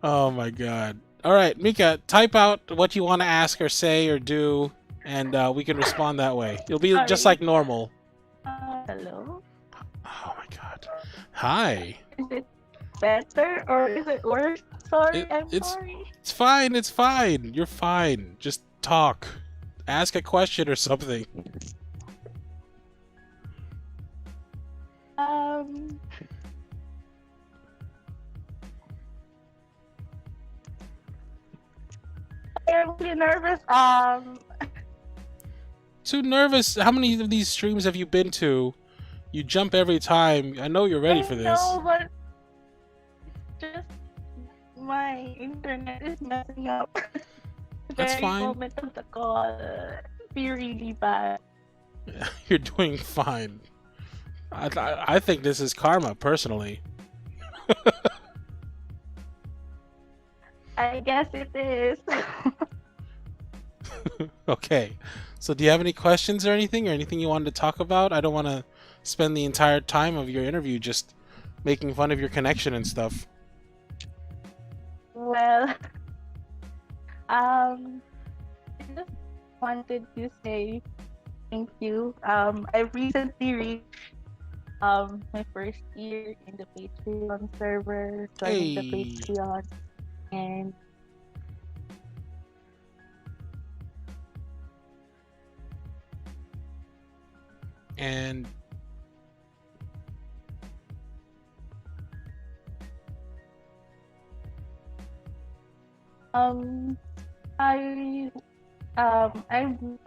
Speaker 1: Oh my god. Alright, Mika, type out what you want to ask or say or do, and we can respond that way. It'll be just like normal.
Speaker 3: Hello?
Speaker 1: Oh my god. Hi.
Speaker 3: Is it better or is it worse? Sorry, I'm sorry.
Speaker 1: It's fine, it's fine. You're fine. Just talk. Ask a question or something.
Speaker 3: I'm really nervous.
Speaker 1: Too nervous? How many of these streams have you been to? You jump every time. I know you're ready for this.
Speaker 3: No, but just my internet is messing up.
Speaker 1: That's
Speaker 3: Very
Speaker 1: fine.
Speaker 3: moment of the call, be really bad.
Speaker 1: You're doing fine. I think this is karma, personally.
Speaker 3: I guess it is.
Speaker 1: Okay. So do you have any questions or anything you wanted to talk about? I don't want to spend the entire time of your interview just making fun of your connection and stuff.
Speaker 3: Well, I just wanted to say thank you. I recently reached my first year in the Patreon server, joining the Patreon, and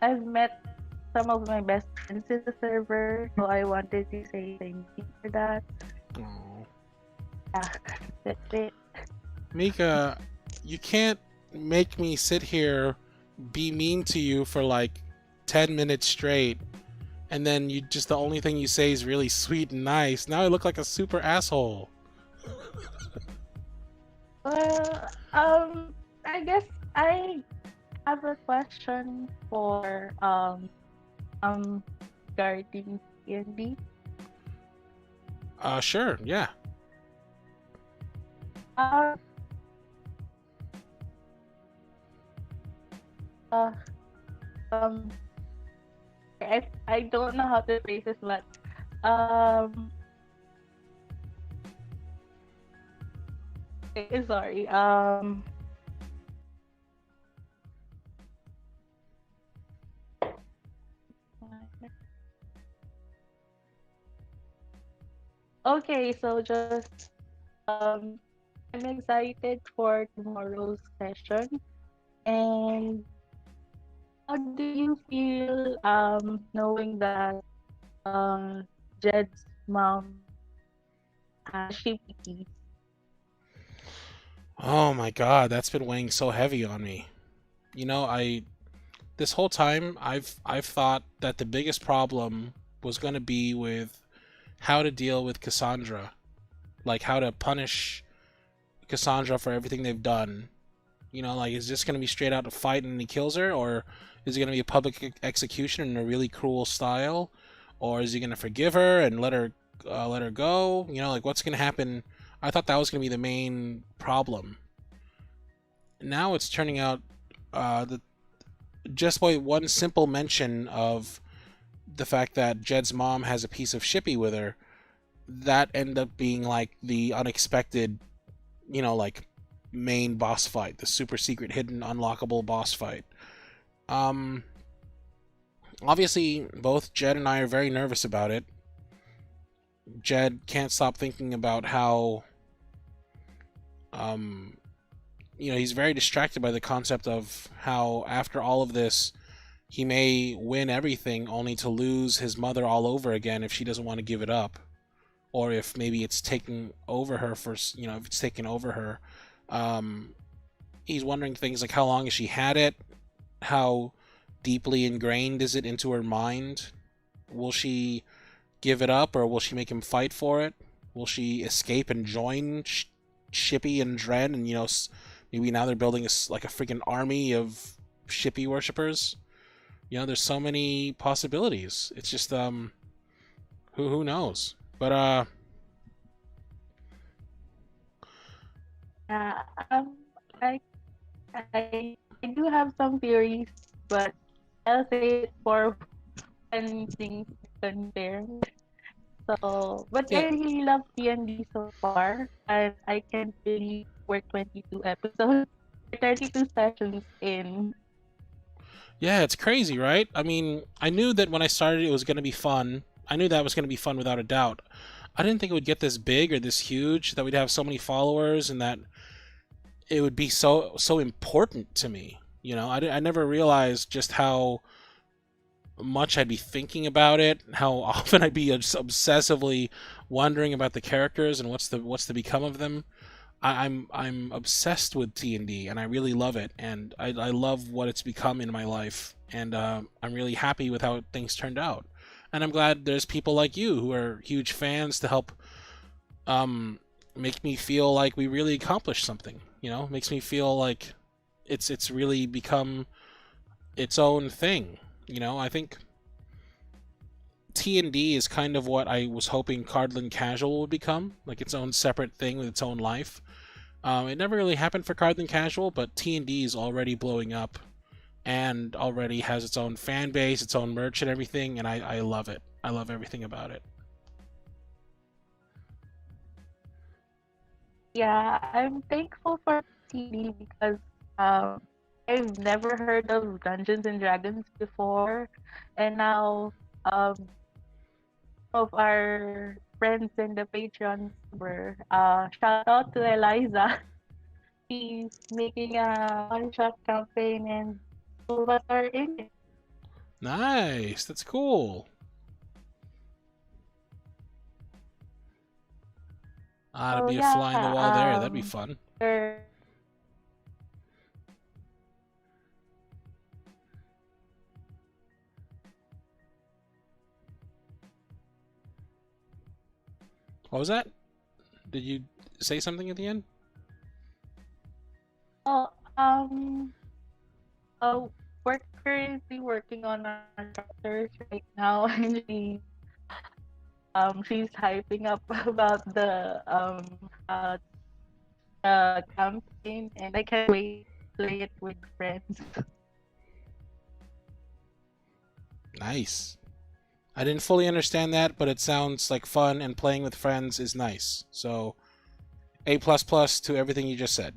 Speaker 3: I've met some of my best friends in the server, so I wanted to say thank you for that.
Speaker 1: Oh.
Speaker 3: Yeah, that's it.
Speaker 1: Mika, you can't make me sit here, be mean to you for like 10 minutes straight, and then the only thing you say is really sweet and nice. Now I look like a super asshole.
Speaker 3: Well, I guess I have a question for um regarding D&D.
Speaker 1: Sure, yeah.
Speaker 3: Uh, uh um I don't know how to phrase this, but um sorry. Okay, so just I'm excited for tomorrow's session. And how do you feel knowing that uh Jed's mom has shitty?
Speaker 1: Oh my god, that's been weighing so heavy on me. You know, I this whole time I've thought that the biggest problem was going to be with how to deal with Cassandra, like how to punish Cassandra for everything they've done. You know, like is this going to be straight out a fight and he kills her, or is it going to be a public execution in a really cruel style, or is he going to forgive her and let her go? You know, like what's going to happen? I thought that was going to be the main problem. Now it's turning out that just by one simple mention of the fact that Jed's mom has a piece of shippy with her, that ended up being like the unexpected, you know, like main boss fight, the super secret hidden unlockable boss fight. Um Obviously both Jed and I are very nervous about it. Jed can't stop thinking about how um you know, he's very distracted by the concept of how after all of this he may win everything only to lose his mother all over again if she doesn't want to give it up, or if maybe it's taking over her for, you know, if it's taken over her. um he's wondering things like how long has she had it, how deeply ingrained is it into her mind, will she give it up or will she make him fight for it, will she escape and join Shippy and Dren, and you know, maybe now they're building like a freaking army of Shippy worshippers. You know, there's so many possibilities. It's just who knows, but
Speaker 3: Yeah, I I do have some theories, but I'll say it for when things there. So, but
Speaker 1: yeah.
Speaker 3: I really love D&D so far, and I can't believe we're 22 episodes, 32 sessions in.
Speaker 1: Yeah, it's crazy, right? I mean, I knew that when I started it was going to be fun. I knew that was going to be fun without a doubt. I didn't think it would get this big or this huge, that we'd have so many followers and that it would be so important to me. You know, I never realized just how much I'd be thinking about it, how often I'd be just obsessively wondering about the characters and what's to become of them. I'm obsessed with D&D and I really love it, and I love what it's become in my life, and I'm really happy with how things turned out, and I'm glad there's people like you who are huge fans to help um, make me feel like we really accomplished something. You know, makes me feel like it's really become its own thing. You know, I think T&D is kind of what I was hoping Cardland Casual would become, like its own separate thing with its own life. It never really happened for Cardland Casual, but T&D is already blowing up and already has its own fan base, its own merch and everything, and I love it. I love everything about it.
Speaker 3: Yeah, I'm thankful for TD because um, I've never heard of Dungeons and Dragons before, and now of our friends in the Patreon server, shout out to Eliza. She's making a one-shot campaign, and all of us are in it.
Speaker 1: Nice, that's cool. Ah, to
Speaker 3: So
Speaker 1: be a
Speaker 3: yeah,
Speaker 1: fly on the wall there, that'd be fun.
Speaker 3: there.
Speaker 1: What was that? Did you say something at the end?
Speaker 3: Oh, uh, we're currently working on our chapters right now, and she's hyping up about the campaign, and I can't wait to play it with friends.
Speaker 1: Nice. I didn't fully understand that, but it sounds like fun, and playing with friends is nice. So, A++ to everything you just said.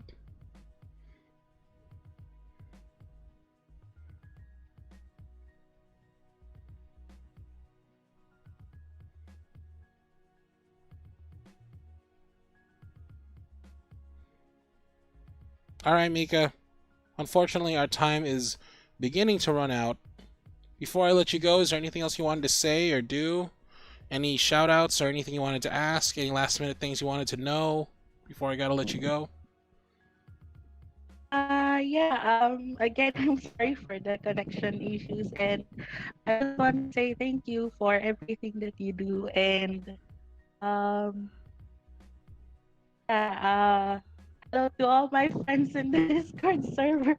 Speaker 1: Alright, Mika. Unfortunately, our time is beginning to run out. Before I let you go, is there anything else you wanted to say or do? Any shout-outs or anything you wanted to ask? Any last-minute things you wanted to know before I gotta let you go?
Speaker 3: Yeah, again, I'm sorry for the connection issues, and I just want to say thank you for everything that you do, and um, yeah, hello to all my friends in the Discord server.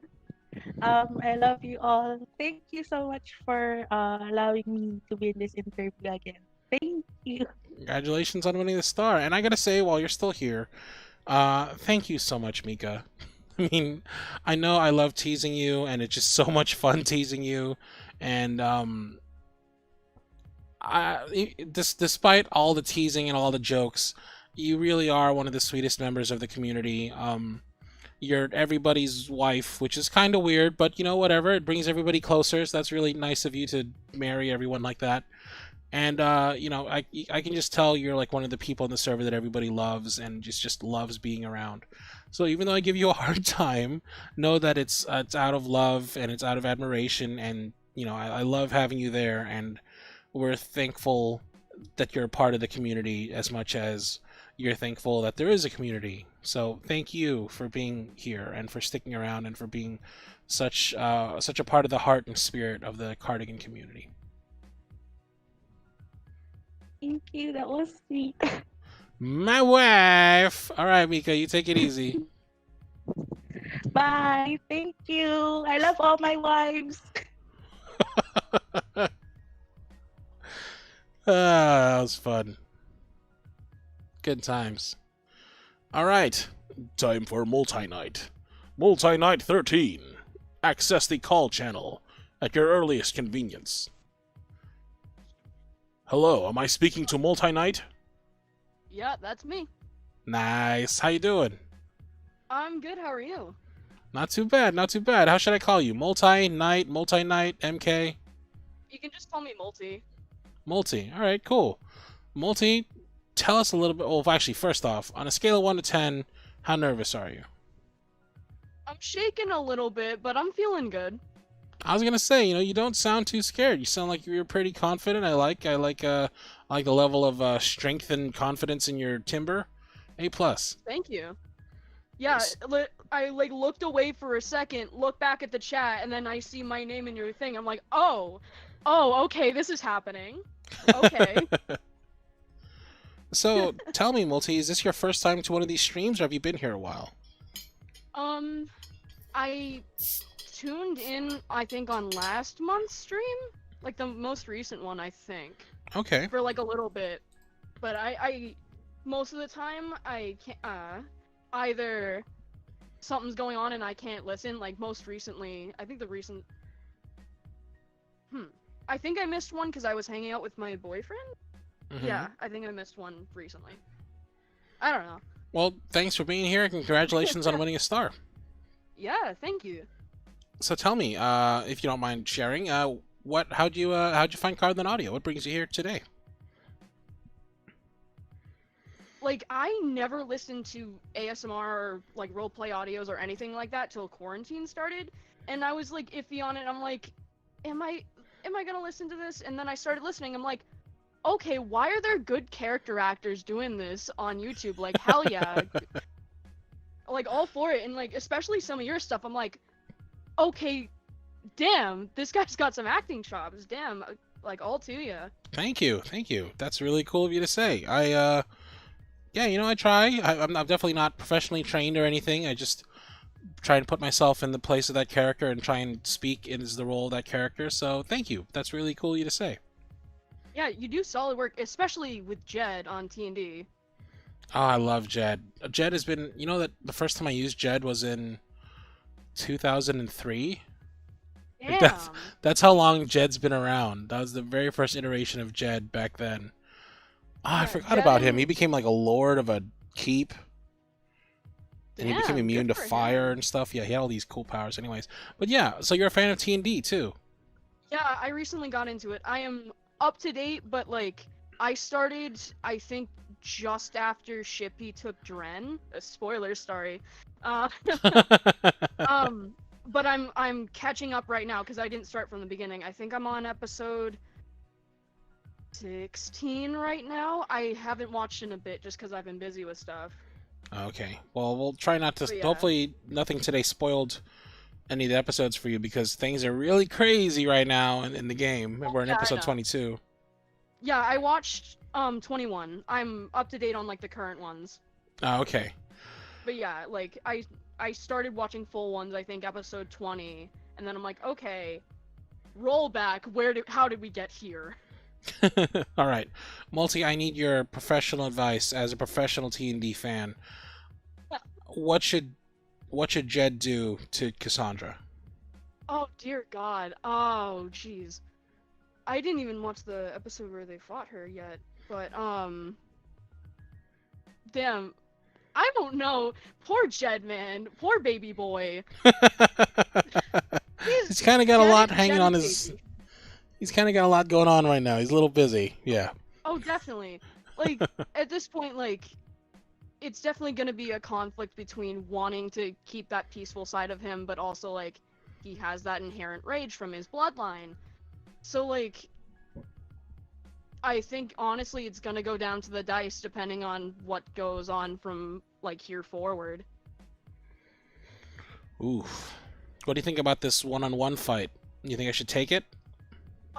Speaker 3: I love you all. Thank you so much for allowing me to be in this interview again. Thank you.
Speaker 1: Congratulations on winning the star. And I gotta say, while you're still here, thank you so much, Mika. I mean, I know I love teasing you, and it's just so much fun teasing you. And despite all the teasing and all the jokes, you really are one of the sweetest members of the community. You're everybody's wife, which is kind of weird, but you know, whatever. It brings everybody closer, so that's really nice of you to marry everyone like that. And you know, I can just tell you're like one of the people in the server that everybody loves and just loves being around. So even though I give you a hard time, know that it's out of love and it's out of admiration, and you know, I love having you there, and we're thankful that you're a part of the community as much as you're thankful that there is a community. So thank you for being here and for sticking around and for being such a part of the heart and spirit of the cardigan community.
Speaker 3: Thank you. That was sweet.
Speaker 1: My wife. All right, Mika, you take it easy.
Speaker 3: Bye. Thank you. I love all my wives.
Speaker 1: That was fun. Good times. All right, time for multi-night. Multi-night 13. Access the call channel at your earliest convenience. Hello, am I speaking to multi-night?
Speaker 4: Yeah, that's me.
Speaker 1: Nice. How you doing?
Speaker 4: I'm good. How are you?
Speaker 1: Not too bad, not too bad. How should I call you? Multi-night, MK?
Speaker 4: You can just call me Multi.
Speaker 1: Multi. All right, cool. Multi, tell us a little bit. Well, actually, first off, on a scale of 1 to 10, how nervous are you?
Speaker 4: I'm shaking a little bit, but I'm feeling good.
Speaker 1: I was gonna say, you know, you don't sound too scared. You sound like you're pretty confident. I like the level of strength and confidence in your timbre. A+.
Speaker 4: Thank you. Yeah, I like looked away for a second, looked back at the chat, and then I see my name in your thing. I'm like, oh, okay, this is happening. Okay.
Speaker 1: So, tell me, Multi, is this your first time to one of these streams, or have you been here a while?
Speaker 4: I tuned in, I think, on last month's stream, like the most recent one, I think,
Speaker 1: Okay.
Speaker 4: for like a little bit. But I most of the time I can't. Either something's going on and I can't listen. Like most recently, I think the recent. I think I missed one because I was hanging out with my boyfriend.
Speaker 1: Mm-hmm.
Speaker 4: Yeah, I think I missed one recently. I don't know.
Speaker 1: Well, thanks for being here. Congratulations on winning a star.
Speaker 4: Yeah, thank you.
Speaker 1: So tell me, if you don't mind sharing, how'd you find Cardland Audio? What brings you here today?
Speaker 4: Like, I never listened to ASMR or like roleplay audios or anything like that till quarantine started, and I was like iffy on it. I'm like, am I gonna listen to this? And then I started listening. I'm like, okay, why are there good character actors doing this on YouTube? Like, hell yeah. Like, all for it. And like, especially some of your stuff, I'm like, okay, damn, this guy's got some acting chops. Damn, like, all to you.
Speaker 1: Thank you. That's really cool of you to say. Yeah, you know, I try. I'm definitely not professionally trained or anything. I just try and put myself in the place of that character and try and speak as the role of that character. So thank you. That's really cool of you to say.
Speaker 4: Yeah, you do solid work, especially with Jed on T&D.
Speaker 1: Oh, I love Jed. Jed has been, you know, that the first time I used Jed was in 2003. Like
Speaker 4: Damn.
Speaker 1: that's how long Jed's been around. That was the very first iteration of Jed back then. Ah, I
Speaker 4: Yeah,
Speaker 1: forgot
Speaker 4: Jed
Speaker 1: about him.
Speaker 4: and-
Speaker 1: He became like a lord of a keep. And he became
Speaker 4: Damn,
Speaker 1: immune to
Speaker 4: good for
Speaker 1: fire
Speaker 4: him.
Speaker 1: and stuff. Yeah, he had all these cool powers anyways. But yeah, so you're a fan of T&D too.
Speaker 4: Yeah, I recently got into it. I am up to date, but like I started, I think, just after Shippy took Dren. Spoilers, sorry. Uh, but I'm catching up right now because I didn't start from the beginning. I think I'm on episode 16 right now. I haven't watched in a bit just because I've been busy with stuff.
Speaker 1: Okay. Well, we'll try not to...
Speaker 4: But yeah.
Speaker 1: Hopefully nothing today spoiled any of the episodes for you because things are really crazy right now in the game. We're in
Speaker 4: Yeah, I
Speaker 1: episode
Speaker 4: know.
Speaker 1: 22.
Speaker 4: Yeah, I watched 21. I'm up to date on like the current ones.
Speaker 1: Oh, okay.
Speaker 4: But yeah, like I started watching full ones, I think episode 20, and then I'm like, okay, roll back. How did we get here?
Speaker 1: All right. Multi, I need your professional advice as a professional T&D fan.
Speaker 4: Yeah.
Speaker 1: What should Jed do to Cassandra?
Speaker 4: Oh dear God. Oh jeez. I didn't even watch the episode where they fought her yet, but damn. I don't know. Poor Jed, man. Poor baby boy.
Speaker 1: He's kind of got a lot
Speaker 4: Jed
Speaker 1: hanging on
Speaker 4: is
Speaker 1: his...
Speaker 4: baby.
Speaker 1: He's kind of got a lot going on right now. He's a little busy. Yeah.
Speaker 4: Oh, definitely. Like, at this point, like, it's definitely gonna be a conflict between wanting to keep that peaceful side of him, but also, like, he has that inherent rage from his bloodline. So, like, I think, honestly, it's gonna go down to the dice depending on what goes on from, like, here forward.
Speaker 1: Oof. What do you think about this one-on-one fight? You think I should take it?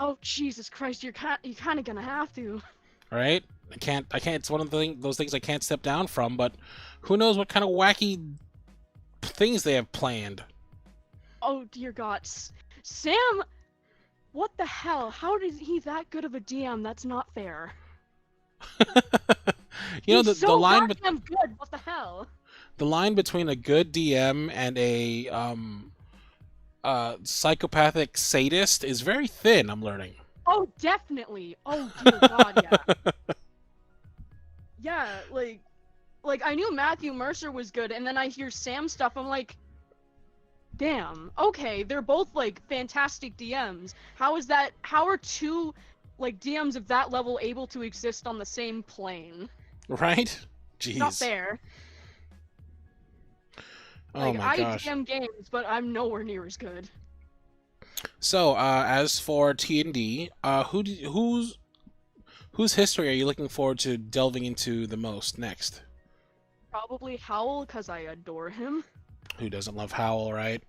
Speaker 4: Oh, Jesus Christ, you're kind of gonna have to.
Speaker 1: Right? I can't. It's one of those things I can't step down from. But who knows what kind of wacky things they have planned?
Speaker 4: Oh, dear God. Sam, what the hell? How is he that good of a DM? That's not fair.
Speaker 1: You know,
Speaker 4: He's
Speaker 1: the
Speaker 4: so
Speaker 1: line
Speaker 4: goddamn good. What the hell?
Speaker 1: the line between a good DM and a psychopathic sadist is very thin. I'm learning.
Speaker 4: Oh, definitely. Oh, dear God, yeah. Yeah, like I knew Matthew Mercer was good, and then I hear Sam stuff. I'm like, damn. Okay, they're both like fantastic DMs. How is that? How are two like DMs of that level able to exist on the same plane?
Speaker 1: Right? Jeez.
Speaker 4: Not fair.
Speaker 1: Oh
Speaker 4: Like
Speaker 1: my
Speaker 4: I
Speaker 1: gosh.
Speaker 4: DM games, but I'm nowhere near as good.
Speaker 1: So, as for T&D, whose history are you looking forward to delving into the most next?
Speaker 4: Probably Howl, because I adore him.
Speaker 1: Who doesn't love Howl, right?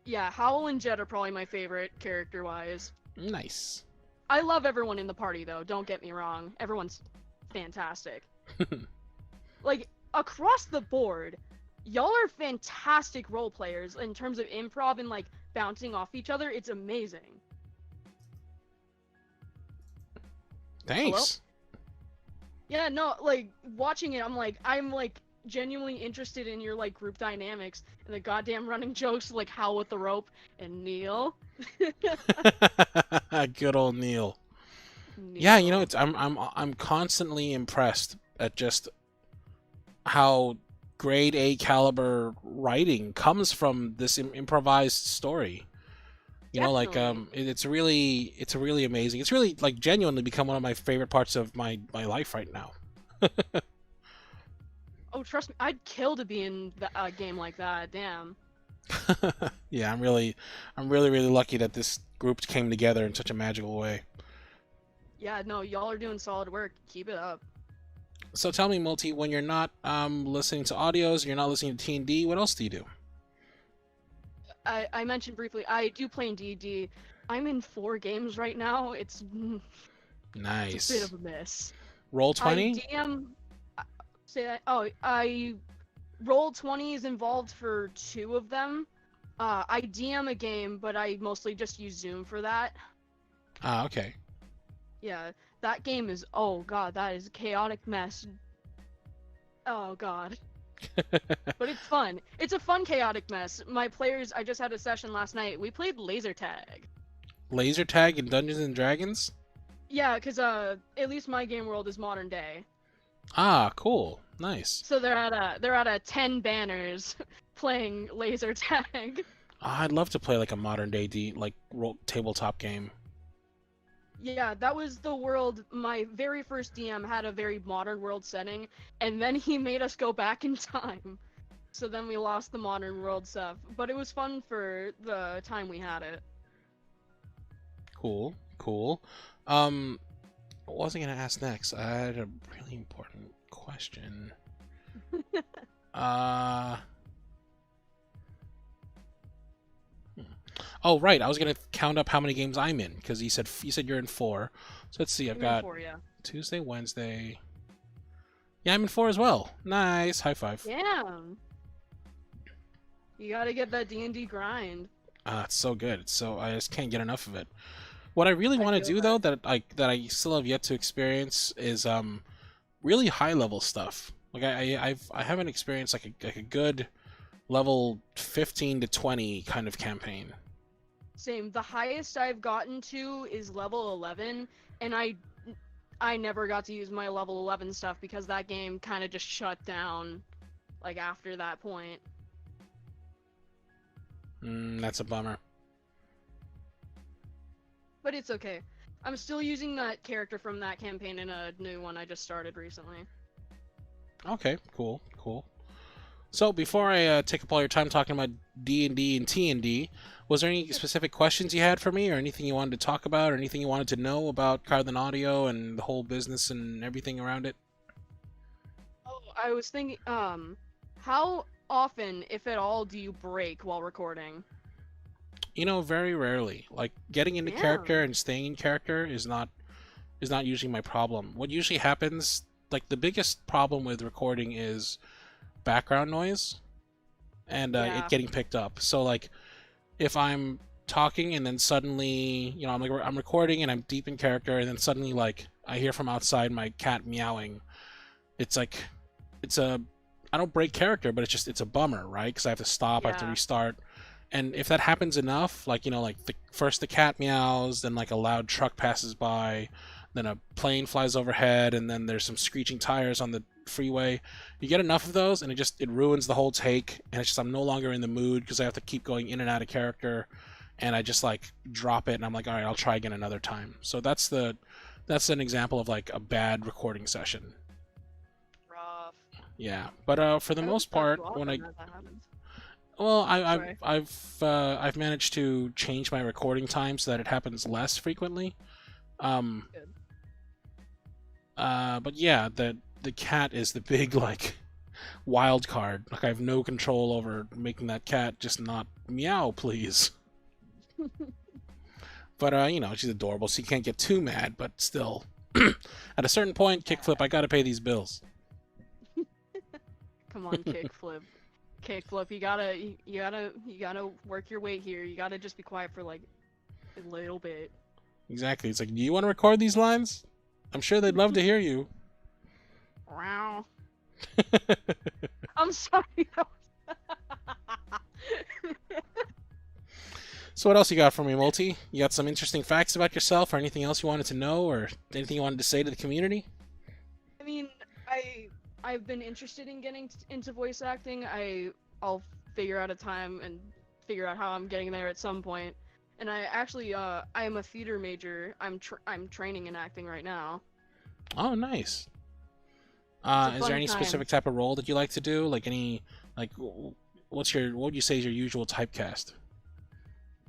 Speaker 4: Yeah, Howl and Jet are probably my favorite character-wise.
Speaker 1: Nice.
Speaker 4: I love everyone in the party, though. Don't get me wrong. Everyone's fantastic. Like, across the board, y'all are fantastic role players in terms of improv and, like, bouncing off each other. It's amazing.
Speaker 1: Thanks.
Speaker 4: Yeah, no, like, watching it, I'm genuinely interested in your, like, group dynamics and the goddamn running jokes like Howl with the rope and Neil.
Speaker 1: Good old Neil. Yeah, you know, I'm constantly impressed at just how grade A caliber writing comes from this improvised story. You know, like
Speaker 4: Definitely.
Speaker 1: it's really amazing. It's really like genuinely become one of my favorite parts of my life right now.
Speaker 4: Oh, trust me, I'd kill to be in a game like that. Damn.
Speaker 1: Yeah, I'm really lucky that this group came together in such a magical way.
Speaker 4: Yeah, no, y'all are doing solid work. Keep it up.
Speaker 1: So tell me, Multi, when you're not listening to audios, you're not listening to T&D, what else do you do?
Speaker 4: I mentioned briefly, I do play in D&D. I'm in 4 games right now. It's a
Speaker 1: Nice.
Speaker 4: bit of a mess.
Speaker 1: Roll 20?
Speaker 4: I DM. Say that. Oh, I Roll20 is involved for 2 of them. I DM a game, but I mostly just use Zoom for that.
Speaker 1: Ah, okay.
Speaker 4: Yeah, that game is, oh god, that is a chaotic mess. Oh god. But it's fun. It's a fun chaotic mess. My players, I just had a session last night. We played laser tag.
Speaker 1: Laser tag in Dungeons and Dragons?
Speaker 4: Yeah, because at least my game world is modern day.
Speaker 1: Ah, cool. Nice.
Speaker 4: So they're at a 10 banners playing laser tag.
Speaker 1: I'd love to play like a modern day tabletop game.
Speaker 4: Yeah, that was the world. My very first DM had a very modern world setting, and then he made us go back in time. So then we lost the modern world stuff, but it was fun for the time we had it.
Speaker 1: Cool, cool. What was I gonna ask next? I had a really important question. Oh, right. I was gonna count up how many games I'm in because you said you're in 4. So let's see. I've
Speaker 4: You're in
Speaker 1: got
Speaker 4: 4, yeah.
Speaker 1: Tuesday, Wednesday. Yeah, I'm in 4 as well. Nice. High five.
Speaker 4: Yeah. You gotta get that D&D grind.
Speaker 1: It's so good. I just can't get enough of it. What I really want to
Speaker 4: feel
Speaker 1: do though, that I still have yet to experience, is really high level stuff. Like I haven't experienced like a good level 15 to 20 kind of campaign.
Speaker 4: Same. The highest I've gotten to is level 11, and I never got to use my level 11 stuff because that game kind of just shut down, like, after that point.
Speaker 1: That's a bummer.
Speaker 4: But it's okay. I'm still using that character from that campaign in a new one I just started recently.
Speaker 1: Okay, cool, cool. So before I take up all your time talking about D&D and T&D, was there any specific questions you had for me, or anything you wanted to talk about, or anything you wanted to know about Carthan Audio and the whole business and everything around it?
Speaker 4: Oh, I was thinking, how often, if at all, do you break while recording?
Speaker 1: You know, very rarely. Like, getting into character and staying in character is not usually my problem. What usually happens, like, the biggest problem with recording is background noise and it getting picked up. So, like, if I'm talking and then suddenly, you know, I'm recording and I'm deep in character, and then suddenly, like, I hear from outside my cat meowing, it's like, I don't break character, but it's a bummer, right? Because I have to stop, I have to restart. And if that happens enough, like, you know, like first the cat meows, then like a loud truck passes by, then a plane flies overhead, and then there's some screeching tires on the freeway. You get enough of those, and it ruins the whole take, and it's just I'm no longer in the mood because I have to keep going in and out of character, and I just like drop it, and I'm like, all right, I'll try again another time. So that's an example of like a bad recording session.
Speaker 4: Rough.
Speaker 1: Yeah, but for the most part, when well, I've managed to change my recording time so that it happens less frequently. But yeah, the cat is the big like wild card. Like, I have no control over making that cat just not meow, please. But you know, she's adorable, so you can't get too mad. But still, at a certain point, Kickflip, I gotta pay these bills.
Speaker 4: Come on, Kickflip. Kickflip, you gotta work your weight here. You gotta just be quiet for like a little bit.
Speaker 1: Exactly. It's like, do you want to record these lines? I'm sure they'd love to hear you.
Speaker 4: Wow. I'm sorry.
Speaker 1: So what else you got for me, Multi? You got some interesting facts about yourself, or anything else you wanted to know, or anything you wanted to say to the community?
Speaker 4: I mean, I've been interested in getting into voice acting. I'll figure out a time and figure out how I'm getting there at some point. And I actually I am a theater major. I'm training in acting right now.
Speaker 1: Oh, nice. Is there any specific type of role that you like to do? Like what would you say is your usual typecast?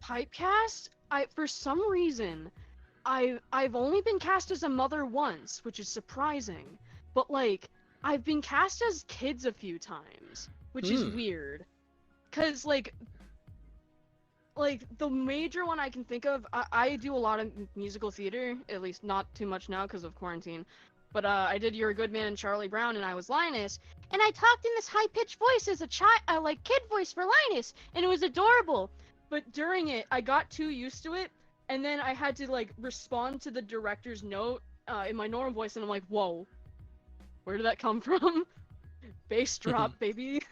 Speaker 4: Typecast? For some reason, I've only been cast as a mother once, which is surprising. But like, I've been cast as kids a few times, which is weird. 'Cause like the major one I can think of, I do a lot of musical theater, at least not too much now because of quarantine. But I did You're a Good Man, Charlie Brown, and I was Linus, and I talked in this high-pitched voice as a like kid voice for Linus, and it was adorable. But during it, I got too used to it, and then I had to like respond to the director's note in my normal voice, and I'm like, whoa, where did that come from? Bass drop, baby.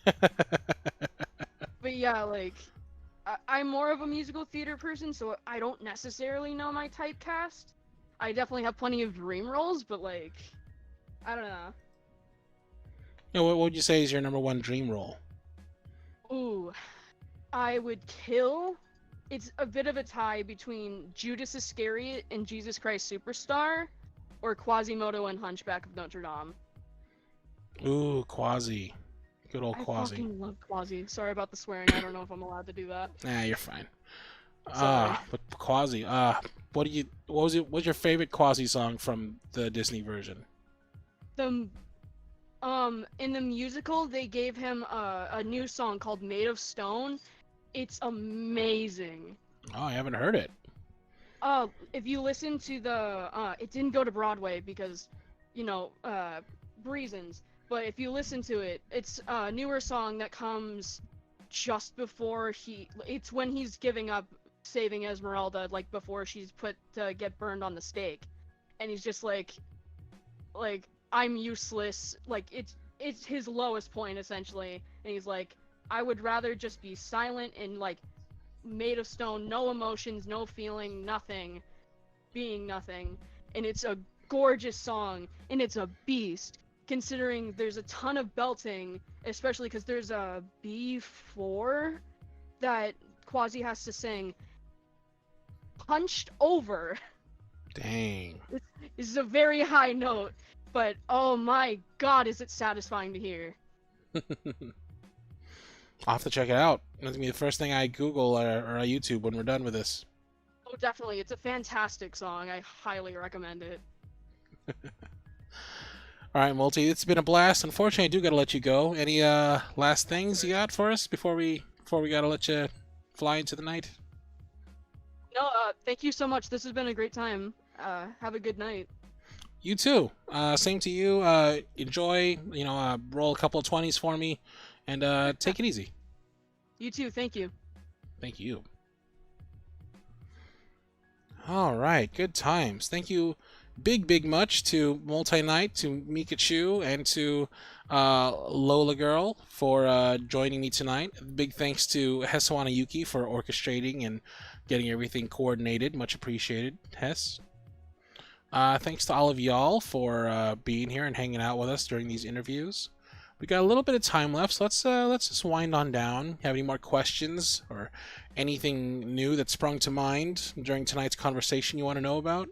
Speaker 4: But yeah, like, I'm more of a musical theater person, so I don't necessarily know my typecast. I definitely have plenty of dream roles, but like, I don't know.
Speaker 1: What would you say is your number one dream role?
Speaker 4: Ooh, I would kill. It's a bit of a tie between Judas Iscariot and Jesus Christ Superstar, or Quasimodo and Hunchback of Notre Dame.
Speaker 1: Ooh, Quasi. Good old
Speaker 4: I
Speaker 1: Quasi.
Speaker 4: fucking love Quasi. Sorry about the swearing. I don't know if I'm allowed to do that.
Speaker 1: Nah, you're fine.
Speaker 4: Sorry.
Speaker 1: But Quasi. What's your favorite Quasi song from the Disney version?
Speaker 4: In the musical, they gave him a new song called Made of Stone. It's amazing.
Speaker 1: Oh, I haven't heard it.
Speaker 4: If you listen to the, it didn't go to Broadway because, reasons. But if you listen to it, it's a newer song that comes just before it's when he's giving up saving Esmeralda, like before she's put to get burned on the stake. And he's just like, I'm useless. Like, it's his lowest point, essentially. And he's like, I would rather just be silent and, like, made of stone, no emotions, no feeling, nothing, being nothing. And it's a gorgeous song, and it's a beast, considering there's a ton of belting, especially because there's a B4 that Quasi has to sing punched over.
Speaker 1: Dang.
Speaker 4: This is a very high note, but oh my god, is it satisfying to hear.
Speaker 1: I'll have to check it out. That's gonna be the first thing I Google or I YouTube when we're done with this.
Speaker 4: Oh, definitely. It's a fantastic song. I highly recommend it.
Speaker 1: All right, Multi, it's been a blast. Unfortunately, I do gotta let you go. Any last things you got for us before we gotta let you fly into the night?
Speaker 4: No, thank you so much. This has been a great time. Have a good night.
Speaker 1: You too. Same to you. Enjoy. Roll a couple of 20s for me, and take it easy.
Speaker 4: You too. Thank you.
Speaker 1: Thank you. All right, good times. Thank you, big much to Multi Knight, to Mikachu, and to Lola Girl for joining me tonight. Big thanks to Heswana Yuki for orchestrating and getting everything coordinated. Much appreciated, Hess. Thanks to all of y'all for being here and hanging out with us during these interviews. We got a little bit of time left, so let's just wind on down. Have any more questions or anything new that sprung to mind during tonight's conversation you want to know about?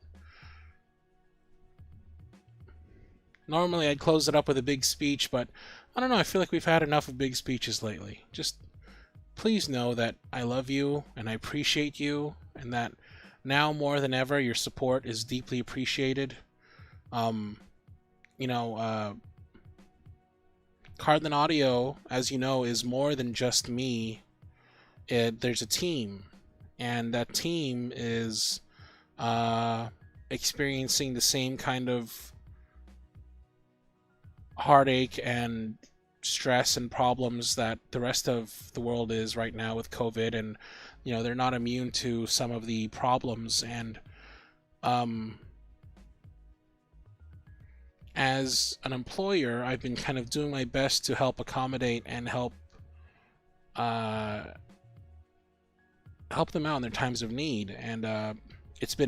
Speaker 1: Normally I'd close it up with a big speech, but I don't know, I feel like we've had enough of big speeches lately. Just please know that I love you and I appreciate you, and that now more than ever your support is deeply appreciated. Cardland Audio, as you know, is more than just me. There's a team, and that team is experiencing the same kind of heartache and stress and problems that the rest of the world is right now with COVID, and they're not immune to some of the problems. And as an employer, I've been kind of doing my best to help accommodate and help them out in their times of need. And it's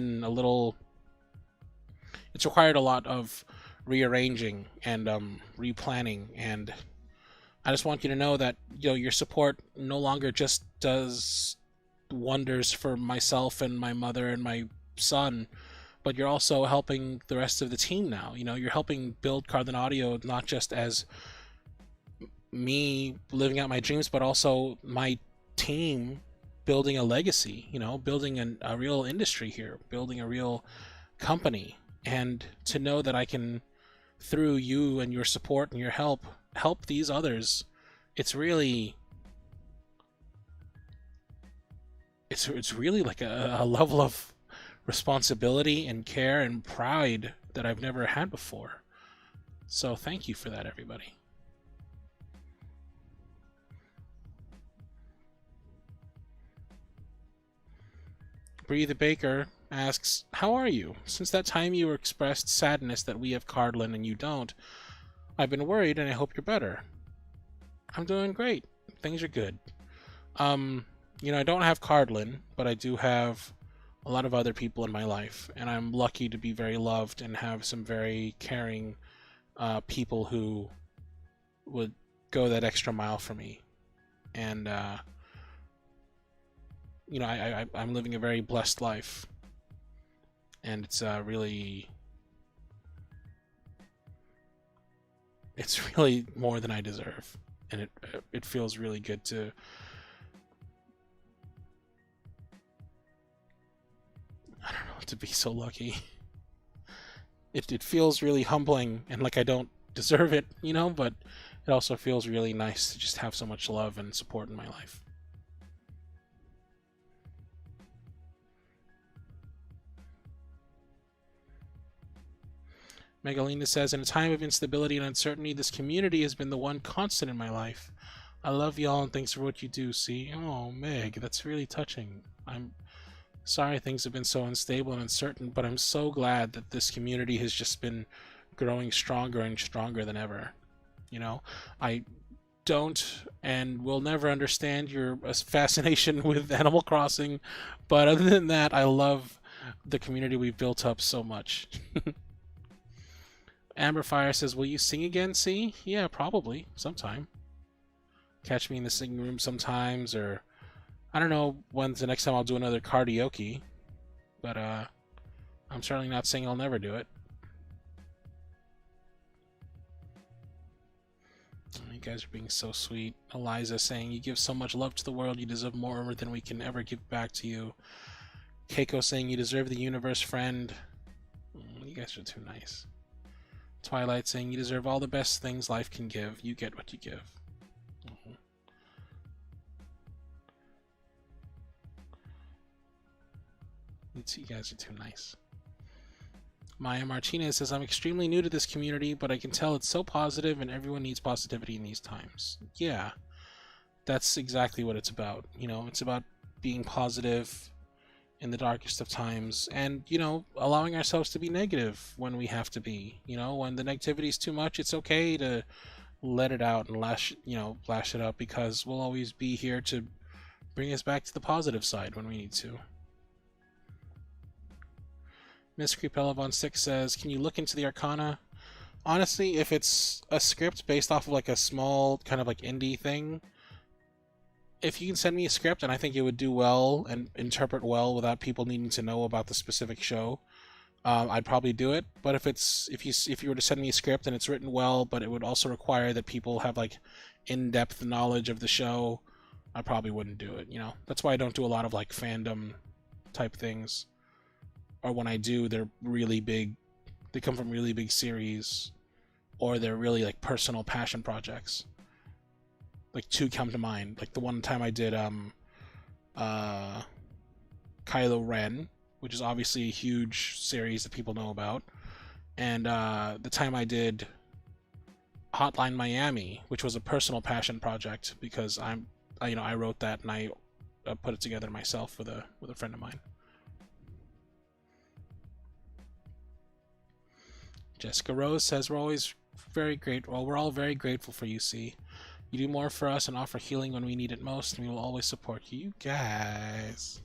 Speaker 1: required a lot of rearranging and replanning. And I just want you to know that your support no longer just does wonders for myself and my mother and my son, but you're also helping the rest of the team now. You're helping build Cardland Audio not just as me living out my dreams, but also my team building a legacy, building a real industry here, building a real company. And to know that I can, through you and your support and your help these others, it's really like a level of responsibility and care and pride that I've never had before. So thank you for that, everybody. Bree the Baker asks, how are you? Since that time you expressed sadness that we have Cardlin and you don't, I've been worried and I hope you're better. I'm doing great. Things are good. You know, I don't have Cardlin, but I do have a lot of other people in my life, and I'm lucky to be very loved and have some very caring people who would go that extra mile for me. And you know, I'm living a very blessed life, and it's really more than I deserve, and it feels really good to to be so lucky. It feels really humbling and like I don't deserve it, you know, but it also feels really nice to just have so much love and support in my life. Megalina says, in a time of instability and uncertainty, this community has been the one constant in my life. I love y'all and thanks for what you do, see? Oh, Meg, that's really touching. I'm sorry things have been so unstable and uncertain, but I'm so glad that this community has just been growing stronger and stronger than ever. You know, I don't and will never understand your fascination with Animal Crossing, but other than that, I love the community we've built up so much. Amberfire says, will you sing again, see? Yeah, probably, sometime. Catch me in the singing room sometimes, or I don't know when's the next time I'll do another karaoke, but I'm certainly not saying I'll never do it. You guys are being so sweet. Eliza saying, you give so much love to the world, you deserve more than we can ever give back to you. Keiko saying, you deserve the universe, friend. You guys are too nice. Twilight saying, you deserve all the best things life can give. You get what you give. You guys are too nice. Maya Martinez says, I'm extremely new to this community, but I can tell it's so positive and everyone needs positivity in these times. Yeah, that's exactly what it's about. You know, it's about being positive in the darkest of times and, you know, allowing ourselves to be negative when we have to be. You know, when the negativity is too much, it's okay to let it out and lash it up, because we'll always be here to bring us back to the positive side when we need to. Miss Creepella Von 6 says, can you look into the Arcana? Honestly, if it's a script based off of like a small kind of like indie thing, if you can send me a script and I think it would do well and interpret well without people needing to know about the specific show, I'd probably do it. But if you were to send me a script and it's written well, but it would also require that people have like in-depth knowledge of the show, I probably wouldn't do it. You know, that's why I don't do a lot of like fandom type things. Or when I do, they're really big. They come from really big series, or they're really like personal passion projects. Like two come to mind. Like the one time I did Kylo Ren, which is obviously a huge series that people know about, and the time I did Hotline Miami, which was a personal passion project because I wrote that and I put it together myself with a friend of mine. Jessica Rose says, we're all very grateful for you, C. You do more for us and offer healing when we need it most, and we will always support you. You guys.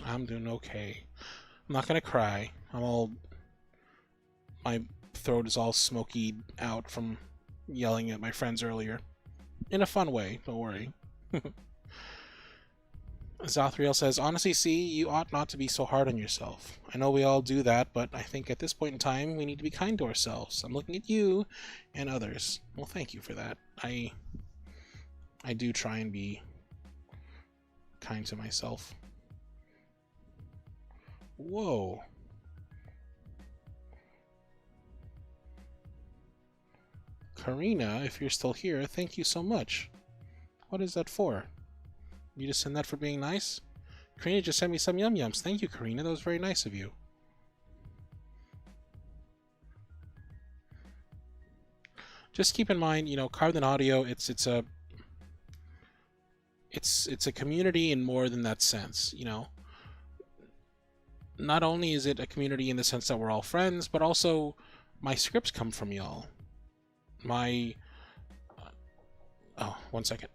Speaker 1: I'm doing okay. I'm not gonna cry. My throat is all smoky out from yelling at my friends earlier. In a fun way, don't worry. Zothriel says, honestly, C, you ought not to be so hard on yourself. I know we all do that, but I think at this point in time, we need to be kind to ourselves. I'm looking at you and others. Well, thank you for that. I do try and be kind to myself. Whoa. Karina, if you're still here, thank you so much. What is that for? You just send that for being nice? Karina just sent me some yum-yums. Thank you, Karina. That was very nice of you. Just keep in mind, you know, Carbon Audio, it's a community in more than that sense, you know. Not only is it a community in the sense that we're all friends, but also my scripts come from y'all. My... oh, 1 second.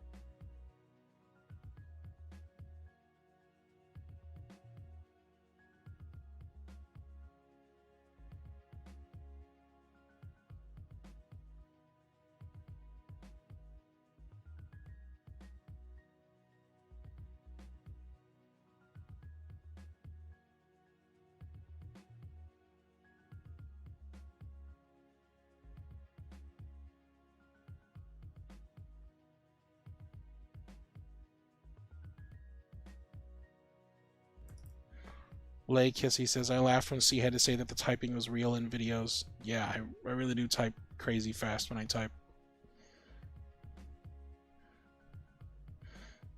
Speaker 1: Lay Kissy says, I laughed when C had to say that the typing was real in videos. Yeah, I really do type crazy fast when I type.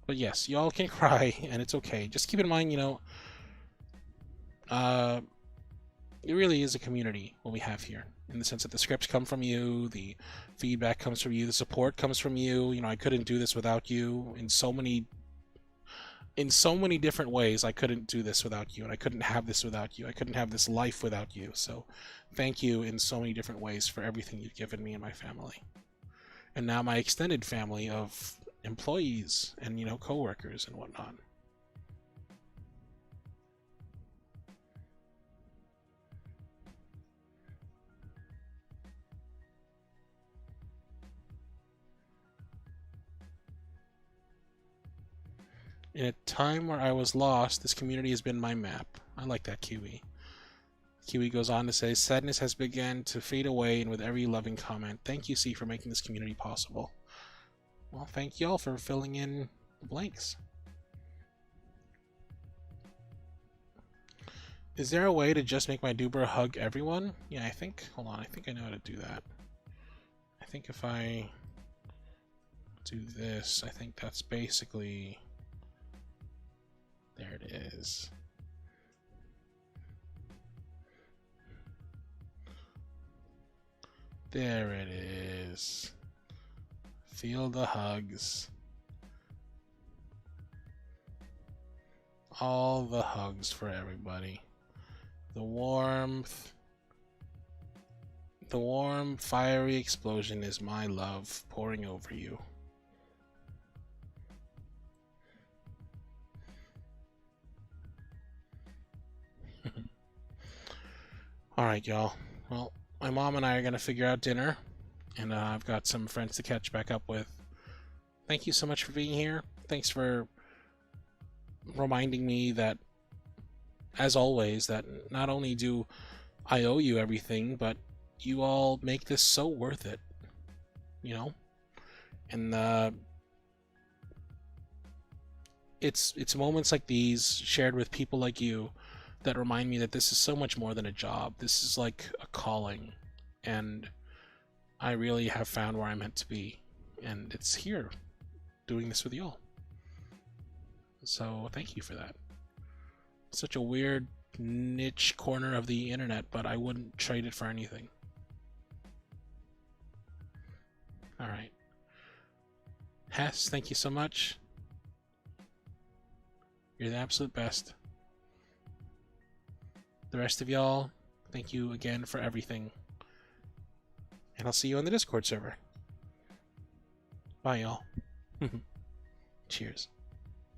Speaker 1: But yes, y'all can cry, and it's okay. Just keep in mind, you know, it really is a community, what we have here. In the sense that the scripts come from you, the feedback comes from you, the support comes from you. You know, I couldn't do this without you in so many different ways. I couldn't do this without you, and I couldn't have this without you. I couldn't have this life without you. So thank you in so many different ways for everything you've given me and my family. And now my extended family of employees and, you know, coworkers and whatnot. In a time where I was lost, this community has been my map. I like that, Kiwi. Kiwi goes on to say, sadness has begun to fade away, and with every loving comment, thank you, C, for making this community possible. Well, thank y'all for filling in the blanks. Is there a way to just make my Duber hug everyone? Yeah, I think, hold on, I think I know how to do that. I think if I do this, I think that's basically... there it is. There it is. Feel the hugs. All the hugs for everybody. The warmth. The warm, fiery explosion is my love pouring over you. Alright, y'all. Well, my mom and I are going to figure out dinner, and I've got some friends to catch back up with. Thank you so much for being here. Thanks for reminding me that, as always, that not only do I owe you everything, but you all make this so worth it. You know? And it's moments like these, shared with people like you, that remind me that this is so much more than a job. This is like a calling, and I really have found where I'm meant to be, and it's here, doing this with y'all. So thank you for that. Such a weird niche corner of the internet, but I wouldn't trade it for anything. Alright. Hess, thank you so much. You're the absolute best. The rest of y'all, thank you again for everything. And I'll see you on the Discord server. Bye, y'all. Cheers.